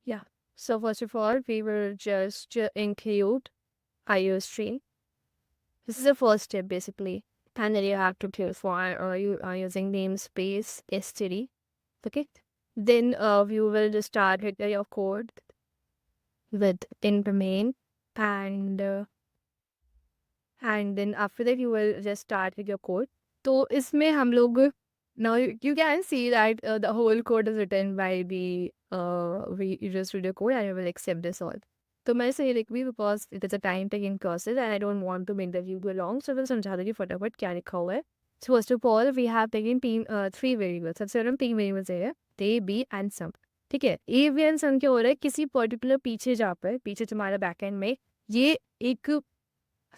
Yeah. So first of all, we will just include IO stream. This is the first step basically. And then you have to clarify you are using namespace std. Okay. Then we will just start with your code with in the main and then after that you will just start with your code. तो इसमें हम लोग now you can see that the whole code is written by the Visual Studio Code and you will accept this all. तो मैं इसे लिख भी because it is a time taking process and I don't want to make the video long, so मैं समझा दूँगी फटाफट क्या लिखा हुआ है. So first of all we have taken three variables. सबसे पहले हम तीन variables है a, b and sum. ठीक है, a, b and sum क्या हो रहा है, किसी पर्टिकुलर पीछे जहाँ पर पीछे तुम्हारा बैकएंड में ये एक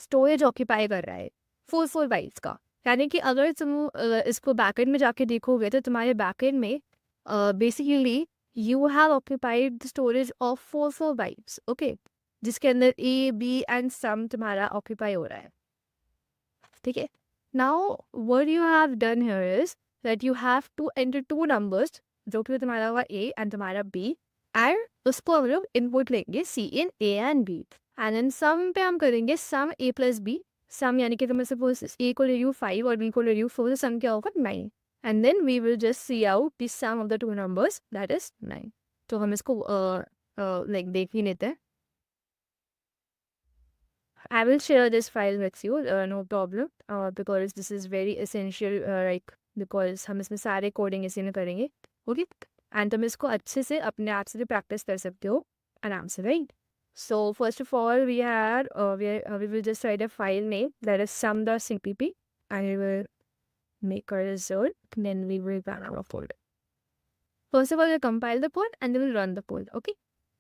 स्टोरेज ऑक्यूपाई कर रहा है 4 बाइट्स का. यानी कि अगर तुम इसको बैकएंड में जाके देखोगे तो तुम्हारे बैकएंड में basically you have occupied the storage of 4 bytes. Okay, जिसके अंदर ए बी एंड सम तुम्हारा ऑक्यूपाई हो रहा है. ठीक है, now what you have done here is that you have to enter 2 numbers जो कि तुम्हारा हुआ ए एंड तुम्हारा बी एंड उसको हम लोग इनपुट लेंगे cin A and B and in sum पे हम करेंगे सम ए प्लस बी. सम यानी कि तुम्हें सपोज ए को ले रही हूँ 5 और बी को ले रही हूँ 4, तो सम क्या होगा 9 and then we will just C out the sum of the 2 numbers that is 9. तो हम इसको लाइक देख ही लेते हैं. I will share this file with you, no problem, because this is very essential, like because हम इसमें सारे कोडिंग इसी में करेंगे. ओके, एंड तुम इसको अच्छे से अपने आप से भी प्रैक्टिस कर सकते हो आराम से, right? So first of all, we will just write a file name that is sum.cpp and we will make a result. Then we will run our folder. First of all, we'll compile the code and then we'll run the code. Okay.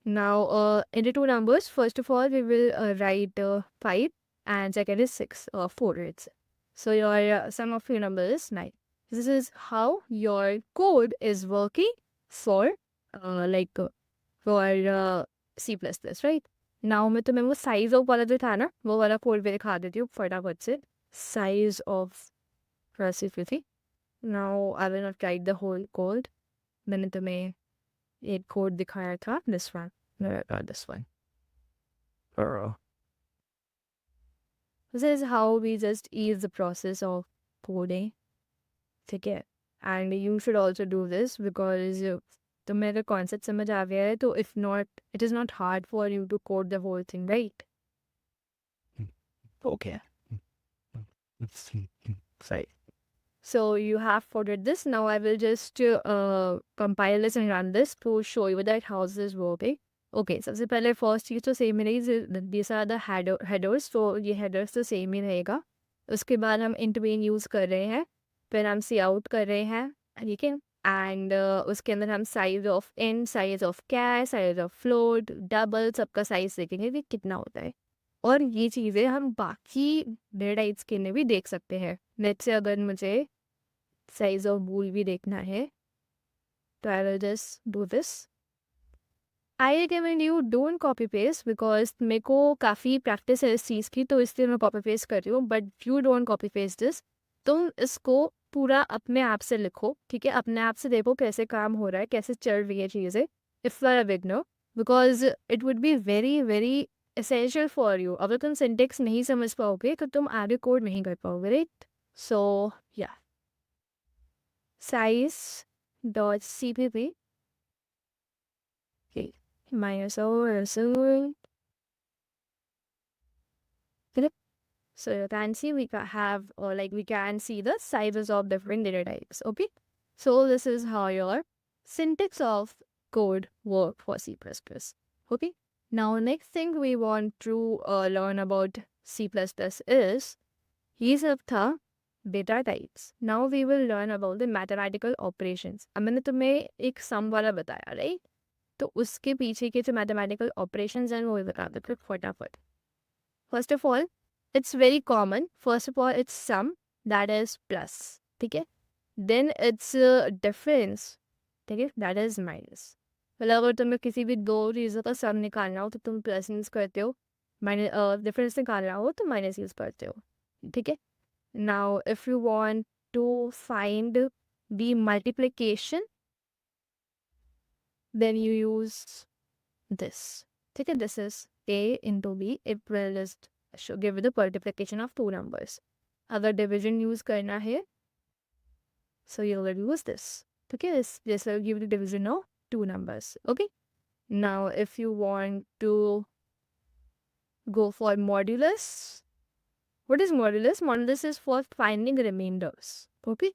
Now, in the 2 numbers, first of all, we will write 5 and second is 6 or 4. So your sum of your number is 9. This is how your code is working for C++, right? Now मैं तुम्हें वो size of वाला जो था ना वो वाला कोड भी दिखा देती हूँ फटाफट से. Size of recipe. Now I will not write the whole code. मैंने तुम्हें एक कोड दिखाया था, this one. No, not this one. This is how we just ease the process of coding. ठीक है, and you should also do this because तुम्हें अगर concept समझ आ गया है तो if not, it is not hard for you to code the whole thing, right? Okay. Right. So you have coded this. Now I will just compile this and run this to show you that how this is working. Okay, सबसे पहले फर्स्ट चीज़ तो सेम ही रही, these are the headers. तो ये headers तो सेम ही रहेगा. उसके बाद हम int main यूज़ कर रहे हैं, फिर हम सी आउट कर रहे हैं, ठीक है, एंड उसके अंदर हम size of int, size of char, size of float, double, सबका साइज देखेंगे कि कितना होता है. और ये चीज़ें हम बाकी डेटा टाइप्स के लिए भी देख सकते हैं। लेट्स से अगर मुझे साइज ऑफ बूल भी देखना है तो आई will just do this. I recommend you don't copy paste because मेरे को काफ़ी प्रैक्टिस है इस चीज़ की, तो इसलिए मैं कॉपी पेस्ट कर रही हूँ। But you don't copy paste this, तुम इसको पूरा अपने आप से लिखो, ठीक है? अपने आप से देखो कैसे काम हो रहा है, कैसे चल रही है चीज़ें, if you are a beginner, because it would be very very essential for you. अगर तुम सिंटेक्स नहीं समझ पाओगे तो तुम आगे कोड नहीं कर पाओगे, राइट? सो या size dot C P P minus over soon. So you can see we have we can see the sizes of different data types. Okay, so this is how your syntax of code work for C++. Okay, now next thing we want to learn about C++ is ये सब था data types. Now we will learn about the mathematical operations. अब मैंने तुम्हें एक sum वाला बताया, right? तो उसके पीछे के जो मैथमेटिकल ऑपरेशंस हैं वो बता देते फटाफट। First of all it's very common. First of all it's sum, that is plus, ठीक है? देन इट्स डिफरेंस, ठीक है, दैट इज माइनस। मतलब अगर तुम्हें किसी भी दो चीज़ों का सम निकालना हो तो तुम प्लस यूज़ करते हो, माइनस डिफरेंस निकालना हो तो माइनस यूज़ करते हो, ठीक है? Now if you want to find the multiplication then you use this. ठीक है, this is a into b, it will just give you the multiplication of two numbers. अगर division use करना है so you will use this. ठीक है, this will give you the division of two numbers. Okay, now if you want to go for modulus, what is modulus? Modulus is for finding remainders. Okay,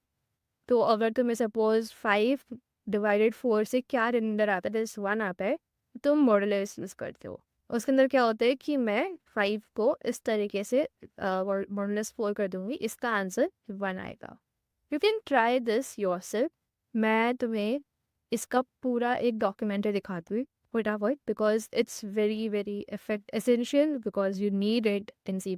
तो अगर तुम्हें सपोज 5 डिवाइडेड 4 से क्या रिमाइंडर आता है, जैसे 1 आता है, तुम मॉडुलस यूज़ करते हो। उसके अंदर क्या होता है कि मैं 5 को इस तरीके से मॉडुलस 4 कर दूंगी, इसका आंसर 1 आएगा। You can try this yourself. मैं तुम्हें इसका पूरा एक डॉक्यूमेंट्री दिखाती हूँ फटाफट, because it's very very essential, because you need it in C++।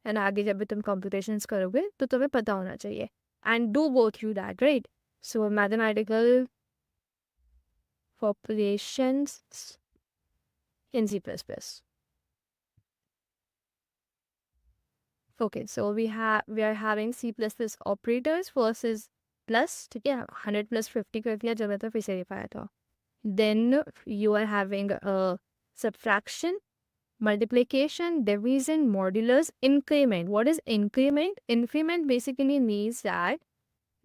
And आगे जब भी तुम कॉम्पिटिशन्स करोगे तो तुम्हें पता होना चाहिए। And do go through that, right? So mathematical operations in C++. Okay, so we are having C++ operators. First is plus, ठीक है, 100 plus 50 कर दिया जब मैं तो फिर से पाया था. Then you are having a subtraction, multiplication, division, modulus, increment. What is increment? Increment basically means that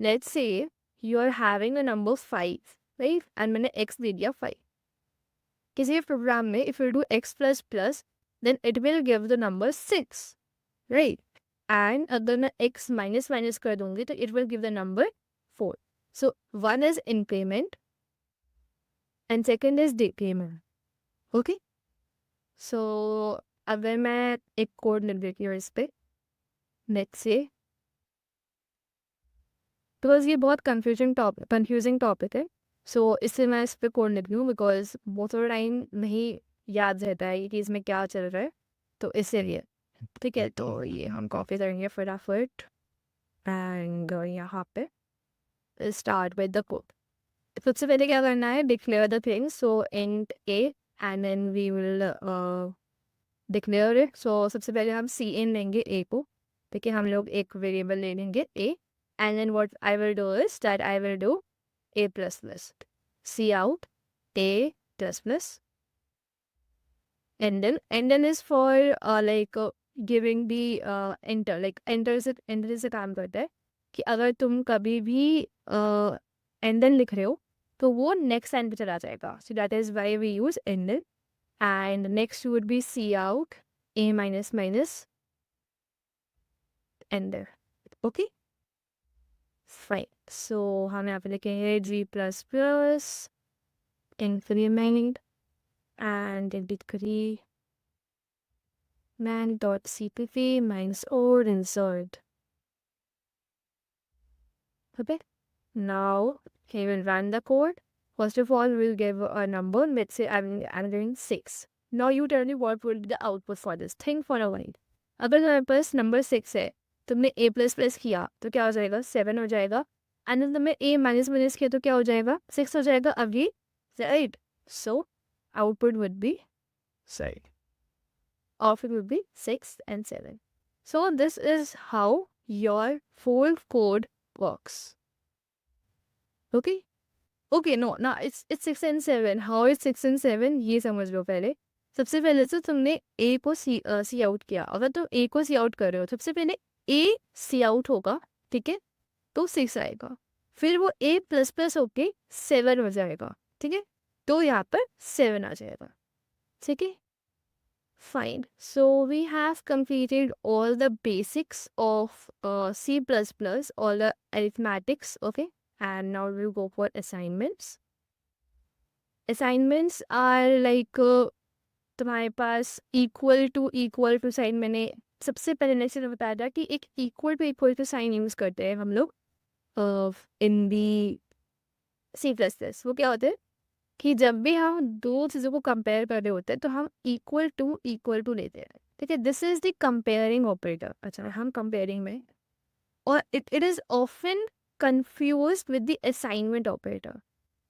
let's say you are having a number 5, right? And मैंने x दे दिया 5. किसी प्रोग्राम में if you do x plus plus, then it will give the number 6, right? And अगर मैं x minus minus कर दूंगी तो it will give the number 4. So one is increment and second is decrement. Okay? So अगर मैं एक कोड लिख देती हूँ इस पे, let's say, बिकॉज ये बहुत कंफ्यूजिंग टॉपिक है, सो इससे मैं इस पर कोड लिख दूँ बिकॉज बहुत थोड़ा टाइम नहीं याद रहता है कि इसमें क्या चल रहा है, तो इसीलिए। ठीक है, तो ये हम कॉपी करेंगे फटाफट एंड यहाँ पे स्टार्ट विद द कोड। सबसे पहले क्या करना है, declare the things, so int A and then we will declare it. So सबसे पहले हम सी इन लेंगे ए को, ठीक है, हम लोग एक वेरिएबल ले लेंगे ए, and then what I will do is that I will do a plus plus, C out a plus plus, and then is for giving the enter, like enter से काम करता है कि अगर तुम कभी भी and then लिख रहे हो तो वो next line पे चला जाएगा, so that is why we use and then, and next would be C out a minus minus enter. Okay, fine. So हम यहाँ पे लिखेंगे G plus plus increment and decrement dot cpp minus or insert. Okay. Now he will run the code. First of all, we'll give a number. Let's say I'm doing 6. Now you tell me what would be the output for this. Think for a while. अगर तुम्हारे पास नंबर 6 है, तुमने a प्लस प्लस किया तो क्या हो जाएगा, 7 हो जाएगा. एंड तुमने a माइनस माइनस किया तो क्या हो जाएगा, 6 हो जाएगा again, right. So output would be, Say. output would be 6 and 7. So this is how your full code works. Okay? Okay, no, it's 6 and 7. How is 6 and 7? ये समझ लो पहले. सबसे पहले तो तुमने A को C आउट किया. अगर तुम A को C आउट कर रहे हो, सबसे पहले A C आउट होगा, ठीक है, तो 6 आएगा. फिर वो A प्लस प्लस होके 7 हो जाएगा, ठीक है, तो यहाँ पर 7 आ जाएगा, ठीक है. Fine. So we have completed all the basics of C++, all the arithmetics, okay? And now we'll go for assignments. Assignments are like तुम्हारे पास equal to साइन. मैंने सबसे पहले लेक्चर में बताया था कि एक equal to साइन यूज़ करते हैं हम लोग इन दी C++. वो क्या होता है कि जब भी हम दो चीज़ों को कंपेयर कर रहे होते हैं तो हम इक्वल टू लेते हैं, ठीक है. This is the comparing operator. अच्छा, हम कंपेयरिंग में, और it is often confuse with the assignment operator.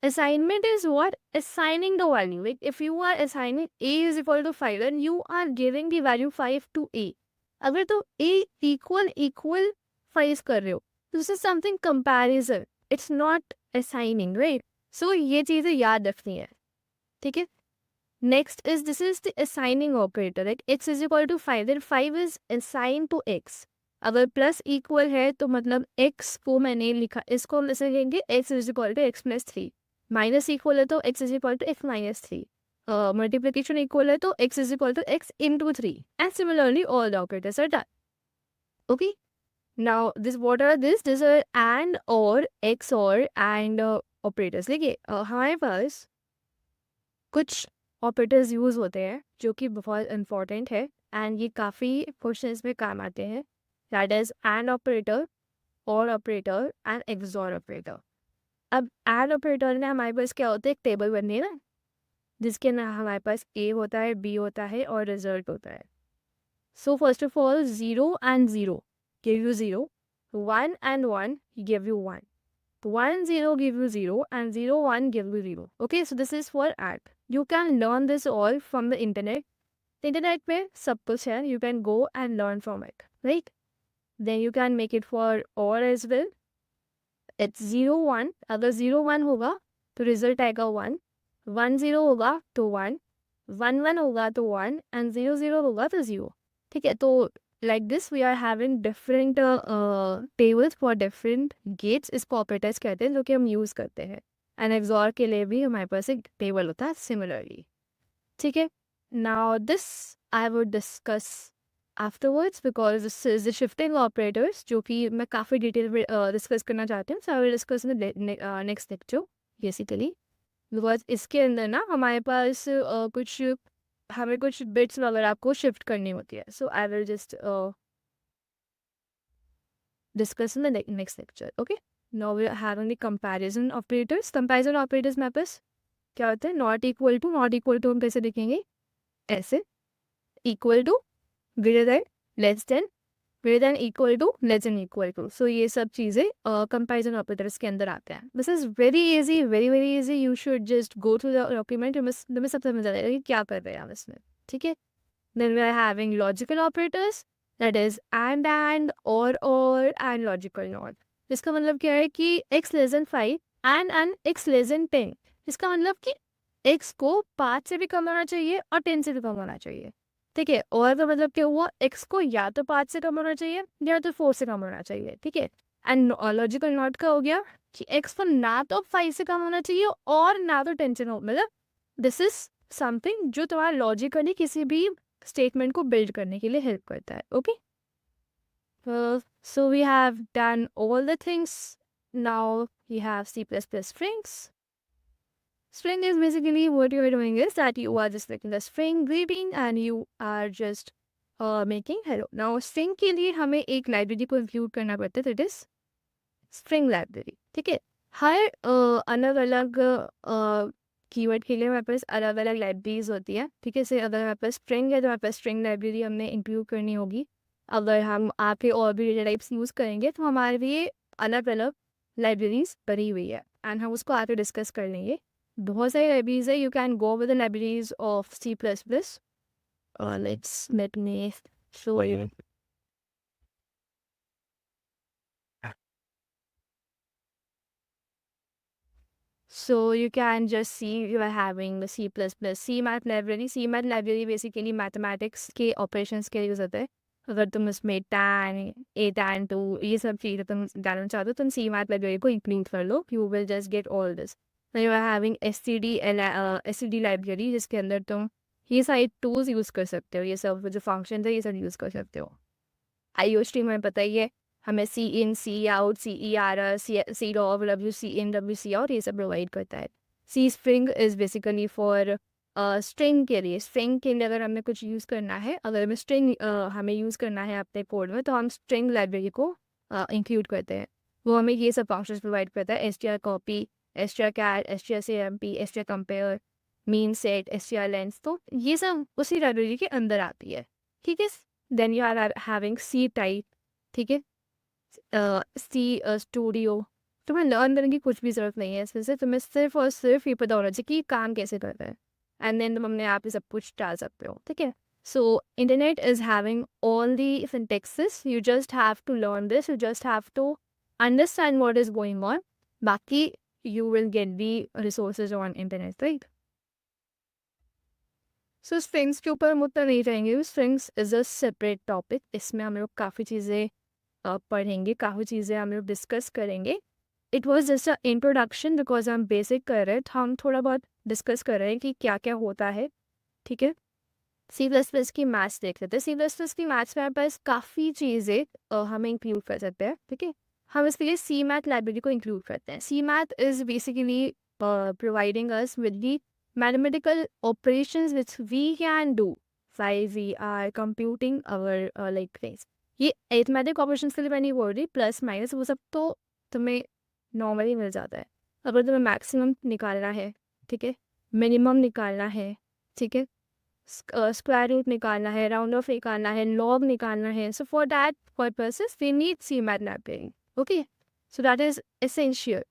Assignment is what, assigning the value. Like if you are assigning a is equal to 5 then you are giving the value 5 to a. अगर तो a equal 5 कर रहे हो, this is something comparison, it's not assigning, right? सो ये चीज़ें याद रखनी है, ठीक है. Next is this is the assigning operator. Like x is equal to 5 then 5 is assign to x. अगर प्लस इक्वल है तो मतलब एक्स को मैंने लिखा, इसको हम ऐसे लिखेंगे x is equal to x plus 3. Minus equal है तो x is equal to x minus 3. Multiplication equal है तो x is equal to x into 3. And similarly all the operators are done. Okay, now this what are this are and or xor and operators. देखिए हमारे पास कुछ ऑपरेटर्स यूज़ होते हैं जो कि बहुत इंपॉर्टेंट है एंड ये काफ़ी क्वेश्चंस में काम आते हैं. दैट इज एंड ऑपरेटर, और ऑपरेटर एंड एक्सॉर ऑपरेटर. अब एंड ऑपरेटर में हमारे पास क्या होता है, एक टेबल बननी है ना, जिसके अंदर हमारे पास ए होता है, बी होता है और रिजल्ट होता है. सो first of all 0 and 0 give you 0, 1 and 1 give you 1, 1 0 give you 0 and 0 1 give you 0. Okay, so this is for add. You can learn this all from the internet. The internet में सब कुछ है, you can go and learn from it, right? Then you can make it for or as well. It's 0 1. अगर 0 1 होगा तो रिजल्ट आएगा 1, 1 0 होगा तो 1, 1 1 होगा तो 1 and 0 0 होगा तो 0. ठीक है, तो like this we are having different tables for different gates. इसको ऑपरेटर्स कहते हैं जो कि हम यूज़ करते हैं. एंड एक्सॉर के लिए भी हमारे पास एक टेबल होता है सिमिलरली, ठीक है. Now this I would discuss afterwards because this is the shifting operators जो कि मैं काफ़ी डिटेल में डिस्कस करना चाहती हूँ. So I will discuss in the next lecture basically, because इसके अंदर ना हमारे पास हमें कुछ बिट्स वगैरह आपको शिफ्ट करनी होती है. So I will just discuss in the next lecture. Okay, now we are having the comparison operators. Comparison operators में पास क्या होता है, नॉट इक्वल टू हम कैसे लिखेंगे, ऐसे, equal to, greater than, less than, greater than equal to, less than equal to. So ये सब चीज़ें कंपैरिजन ऑपरेटर्स के अंदर आते हैं. This is very easy, very easy. You should just go through the document, तुम्हें सब समझ आ जाएगा कि क्या कर रहे हैं हम इसमें, ठीक है. Then we are having logical operators, that is and or and logical not. इसका मतलब क्या है कि x less than 5 and x less than 10. इसका मतलब कि x को 5 से भी कम होना चाहिए और 10 से भी कम होना चाहिए, ठीक है. और का मतलब क्या हुआ, x को या तो 5 से कम होना चाहिए या तो 4 से कम होना चाहिए, ठीक है. एंड लॉजिकल नॉट का हो गया कि x को ना तो 5 से कम होना चाहिए और ना तो 10 से कम. मतलब दिस इज समथिंग जो तुम्हारा लॉजिकली किसी भी स्टेटमेंट को बिल्ड करने के लिए हेल्प करता है. Okay, so we have done all the things. Now we have C++ strings. String is basically what you are doing is that you are just making the string greeting and you are just making hello. Now string के लिए हमें एक लाइब्रेरी को इंक्लूड करना पड़ता है, that is string library, ठीक है. हर अलग अलग कीवर्ड के लिए हमारे पास अलग अलग लाइब्रेरीज होती है, ठीक है। से अगर हमारे पास स्ट्रिंग है तो हमारे पास स्ट्रिंग लाइब्रेरी हमने इंक्लूड करनी होगी। अगर हम आगे और भी डेटा टाइप्स यूज़ करेंगे तो हमारे लिए अलग अलग लाइब्रेरीज बनी हुई है, एंड हम उसको आगे डिस्कस कर लेंगे। बहुत सारी लाइब्रेरीज है, you can go with the libraries of C++। Let me show you. Wait. So you can just see you are having the C++, CMath library. CMath library basically mathematics के operations के यूज़ होता है। अगर तुम उसमें tan, a tan 2 ये सब चीज़ें तुम डालना चाहते हो, तुम CMath library को include कर लो, you will just get all this. Then you are having STD library जिसके अंदर तुम ये सारे tools यूज़ कर सकते हो, ये सब जो functions है ये सब यूज़ कर सकते हो। IOST में पता ही है, हमें C in, C out, C E R R, C dog, W C in, W C out ये सब प्रोवाइड करता है। C string is basically for string के लिए। स्ट्रिंग के लिए अगर हमें कुछ यूज़ करना है, अगर हमें स्ट्रिंग हमें यूज़ करना है अपने कोड में, तो हम स्ट्रिंग लाइब्रेरी को इंक्लूड करते हैं। वो हमें ये सब फंक्शंस प्रोवाइड करता है, str copy, str cat, str cmp, str compare, memset, str lens, तो ये सब उसी लाइब्रेरी के अंदर आती है, ठीक है। Then you are having C type, ठीक है। सी स्टूडियो, तुम्हें लर्न करने की कुछ भी ज़रूरत नहीं है इसमें से, तुम्हें सिर्फ और सिर्फ ये पता होना चाहिए कि ये काम कैसे कर रहा है, एंड देन तुम अपने आप ही सब कुछ डाल सकते हो, ठीक है। So internet is having all the syntaxes, you just have to learn this, you just have to understand what is going on, बाकी you will get the resources on internet, right. So strings के ऊपर हम उतना नहीं रहेंगे, strings is a separate topic, इसमें हम लोग काफ़ी चीज़ें पढ़ेंगे, काफ़ी चीज़ें हम लोग डिस्कस करेंगे। It was just a introduction because हम बेसिक कर रहे हैं, तो हम थोड़ा बहुत डिस्कस कर रहे हैं कि क्या क्या होता है, ठीक है। C++ की मैथ्स देख लेते हैं। C++ की मैथ्स में हमारे पास काफ़ी चीज़ें हमें इंक्लूड कर सकते हैं, ठीक है। हम इसके लिए सी मैथ लाइब्रेरी को इंक्लूड करते हैं। Cmath is basically providing us with the mathematical operations which we can do why we are computing our like things. ये अरिथमेटिक ऑपरेशंस के लिए मैं नहीं बोल रही, प्लस माइनस वो सब तो तुम्हें नॉर्मली मिल जाता है। अगर तुम्हें मैक्सिमम निकालना है, ठीक है, मिनिमम निकालना है, ठीक है, स्क्वायर रूट निकालना है, राउंड ऑफ निकालना है, लॉग निकालना है, so for that purposes we need cmath library, okay. So that is essential.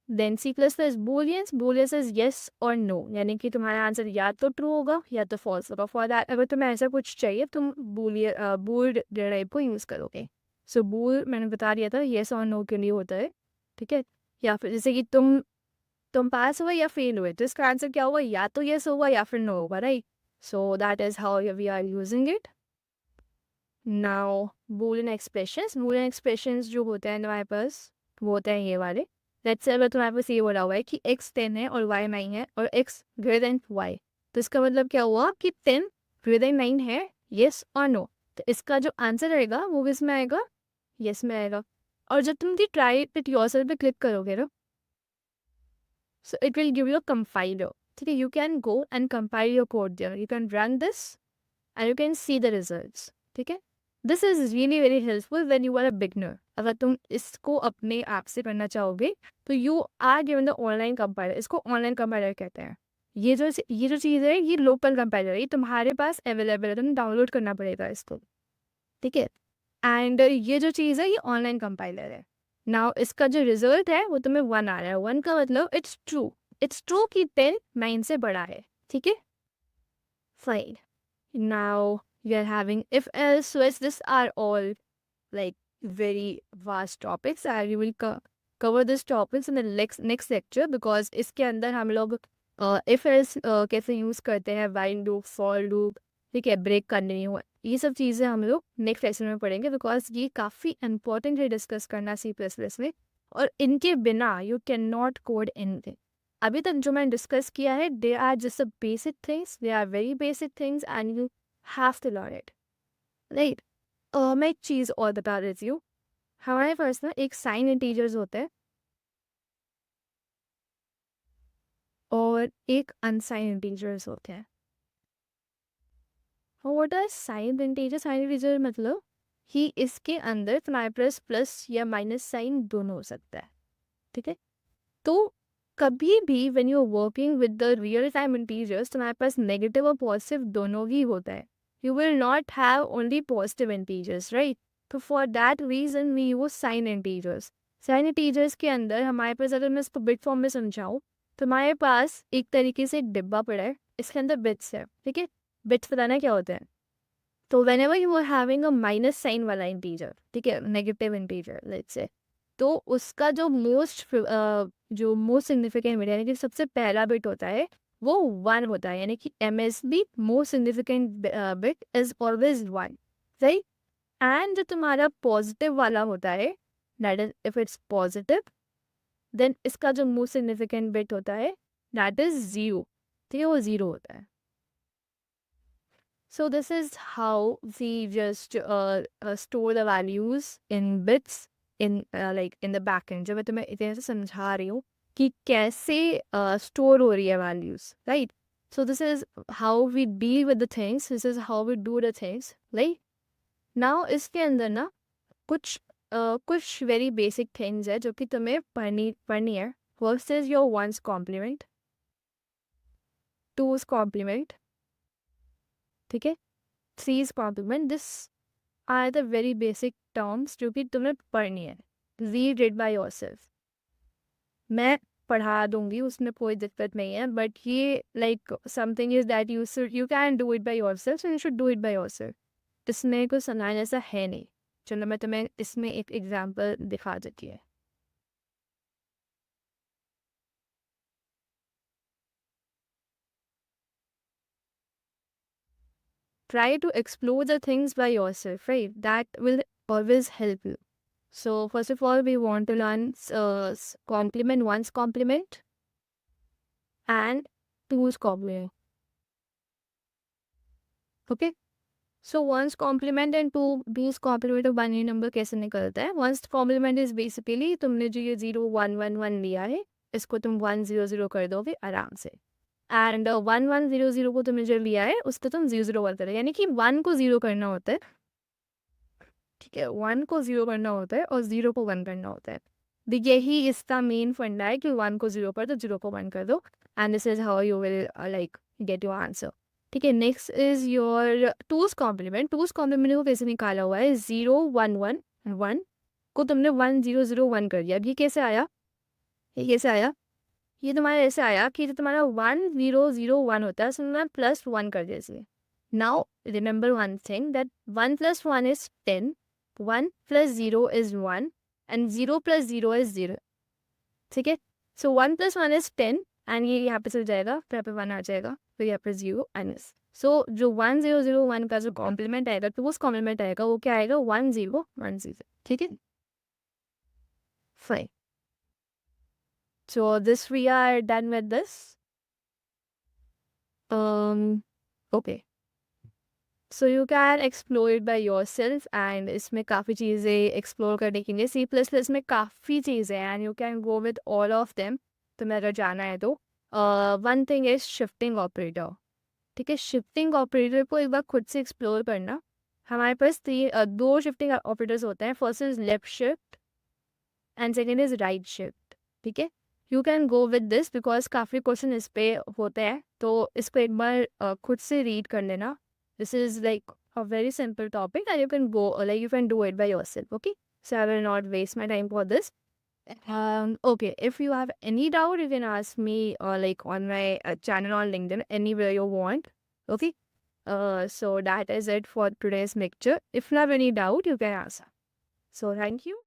Then C++ booleans, booleans is yes और नो, यानी कि तुम्हारा आंसर या तो ट्रू होगा या तो फॉल्स होगा। फॉर दैट अगर तुम्हें ऐसा कुछ चाहिए तुम बूल टाइप को यूज़ करोगे। सो बूल मैंने बता दिया था येस और नो के लिए होता है, ठीक है। या फिर जैसे कि तुम पास हुए या फेल हुए, तो इसका आंसर क्या होगा, या तो येस होगा या फिर नो होगा, right. So that is how we are using it. Now boolean expressions जो होते हैं हमारे पास वो होते हैं ये वाले। लेट्स से अगर तुम्हारे पास ये बोला हुआ है कि x 10 है और y 9 है और x ग्रेटर देन y, तो इसका मतलब क्या हुआ कि 10 ग्रेटर देन 9 है, येस और नो। तो इसका जो आंसर रहेगा वो किस में आएगा, येस में आएगा। और जब तुम दी ट्राई इट योरसेल्फ पे क्लिक करोगे ना, so it will give you a compiler, ठीक है। You can go and compile your code there, you can run this and you can see the results, ठीक है। This is really very helpful when you are a beginner. अगर तुम इसको अपने आप से करना चाहोगे तो you are given the online compiler, इसको ऑनलाइन कंपाइलर कहते हैं। ये जो चीज़ है ये लोकल कंपाइलर है, ये तुम्हारे पास अवेलेबल है, तुम्हें डाउनलोड करना पड़ेगा इसको, ठीक है। एंड ये जो चीज़ है ये ऑनलाइन कंपाइलर है। नाउ इसका जो रिजल्ट है वो तुम्हें 1 आ रहा है, 1 का मतलब इट्स ट्रू कि 10 9 से बड़ा है, ठीक है। Fine. Now we are having if else switch. These are all like very vast topics. I will cover these topics in the next lecture because इसके अंदर हम लोग if else कैसे यूज़ करते हैं, while loop, for loop, ठीक है, ब्रेक कंटिन्यू, ये सब चीज़ें हम लोग नेक्स्ट लेक्चर में पढ़ेंगे बिकॉज ये काफ़ी इंपॉर्टेंट है डिस्कस करना C++ में, और इनके बिना you can not code anything. अभी तक जो मैंने डिस्कस किया है they are just the basic things, they are very basic things and you have to learn it, right. मैं एक चीज़ और बता देती हूँ, हमारे पास ना एक साइन इंटीजर्स होते हैं और एक अनसाइन इंटीजर्स होते हैं। What are sign integer? Sign integer मतलब कि इसके अंदर तुम्हारे पास प्लस या माइनस साइन दोनों हो सकता है, ठीक है। तो कभी भी when you are working with the real time integers तुम्हारे पास नेगेटिव और पॉजिटिव दोनों ही होता है. You will not have only positive integers, right? तो for that reason we use sign integers. Sign integers के अंदर हमारे पास, अगर मैं इसको बिट फॉर्म में समझाऊँ, तो हमारे पास एक तरीके से एक डिब्बा पड़ा है, इसके अंदर बिट्स है. ठीक है, बिट्स बताना क्या होते हैं. तो whenever you are having a minus sign वाला इंटीजर, ठीक है, नेगेटिव इंटीजर लेट्स से, तो उसका जो मोस्ट सिग्निफिकेंट बिट, यानी कि सबसे पहला बिट होता है, वो 1 होता है. यानी कि MSB most significant bit is always 1, right? And जो तुम्हारा पॉजिटिव वाला होता है, that is if it's positive, then इसका जो मोस्ट सिग्निफिकेंट बिट होता है दैट इज 0. ठीक है, वो 0 होता है. So this is how we just store the values in bits in like in the backend. जब मैं तुम्हें इतने से समझा रही हूँ कि कैसे store हो रही है values, right? So this is how we deal with the things. This is how we do the things, right? Now इसके अंदर ना कुछ very basic things है जो कि तुम्हें पढ़नी है. First is your ones complement, twos complement, ठीक है, threes complement. This are the very basic terms जो कि तुम्हें पढ़नी है. Read it by yourself. मैं पढ़ा दूंगी, उसमें कोई दिक्कत नहीं है, बट ये like something is that you can do it by yourself, you should do it by yourself. इसमें कुछ समझाने जैसा है नहीं. चलो मैं तुम्हें इसमें एक एग्जाम्पल दिखा देती है. Try to explore the things by yourself, right? That will always help you. So first of all, we want to learn complement, one's complement, and two's complement. Okay? So one's complement and two's complement of binary number कैसे निकलता है? One's complement is basically तुमने जो ये 0 1 1 1 लिया है, इसको तुम 1 0 0 कर दोगे आराम से. एंड 1 1 0 0 को तुमने जो लिया है उसको तुम 0 0 1 करोगे. यानी कि 1 को 0 करना होता है, ठीक है, 1 को 0 करना होता है और 0 को 1 करना होता है. यही इसका मेन फंडा है कि 1 को 0 पर तो 0 को 1 कर दो, and this is how you will like get your answer. ठीक है, next is your twos complement. Twos complement को कैसे निकाला हुआ है? 0 1 1 1 को तुमने 1 0 0 1 कर दिया. अब ये कैसे आया? ये तुम्हारा ऐसे आया कि जो तुम्हारा 1 0 0 1 होता है उसमें मैं +1 कर दिया इसलिए. Now remember one thing that 1 + 1 is 10, 1 + 0 is 1, and 0 + 0 is 0. ठीक है, सो 1 + 1 इज 10, एंड ये यहाँ पे चल जाएगा, फिर यहाँ पे 1 आ जाएगा, फिर यहाँ पे 0 एंड इस. सो जो 1 0 0 1 का जो कॉम्प्लीमेंट आएगा, तो उस कॉम्प्लीमेंट आएगा वो क्या आएगा? 1 0 1 0. ठीक है, fine. So this we are done with this. Okay. So you can explore it by yourself, and इसमें काफ़ी चीज़ें explore करने के लिए C++ में काफ़ी चीज़ें हैं, and you can go with all of them. तुम्हें अगर जाना है तो one thing is shifting operator. ठीक है, shifting operator को एक बार खुद से explore करना. हमारे पास दो shifting operators होते हैं. First is left shift and second is right shift. ठीक है, you can go with this because काफ़ी क्वेश्चन इस पे होते हैं, तो इसको एक बार खुद से रीड कर लेना. This is like a very simple topic and you can go like you can do it by yourself. Okay, so I will not waste my time for this. Okay, if you have any doubt you can ask me like on my channel on LinkedIn anywhere you want. Okay, so that is it for today's lecture. If you have any doubt you can ask. So thank you.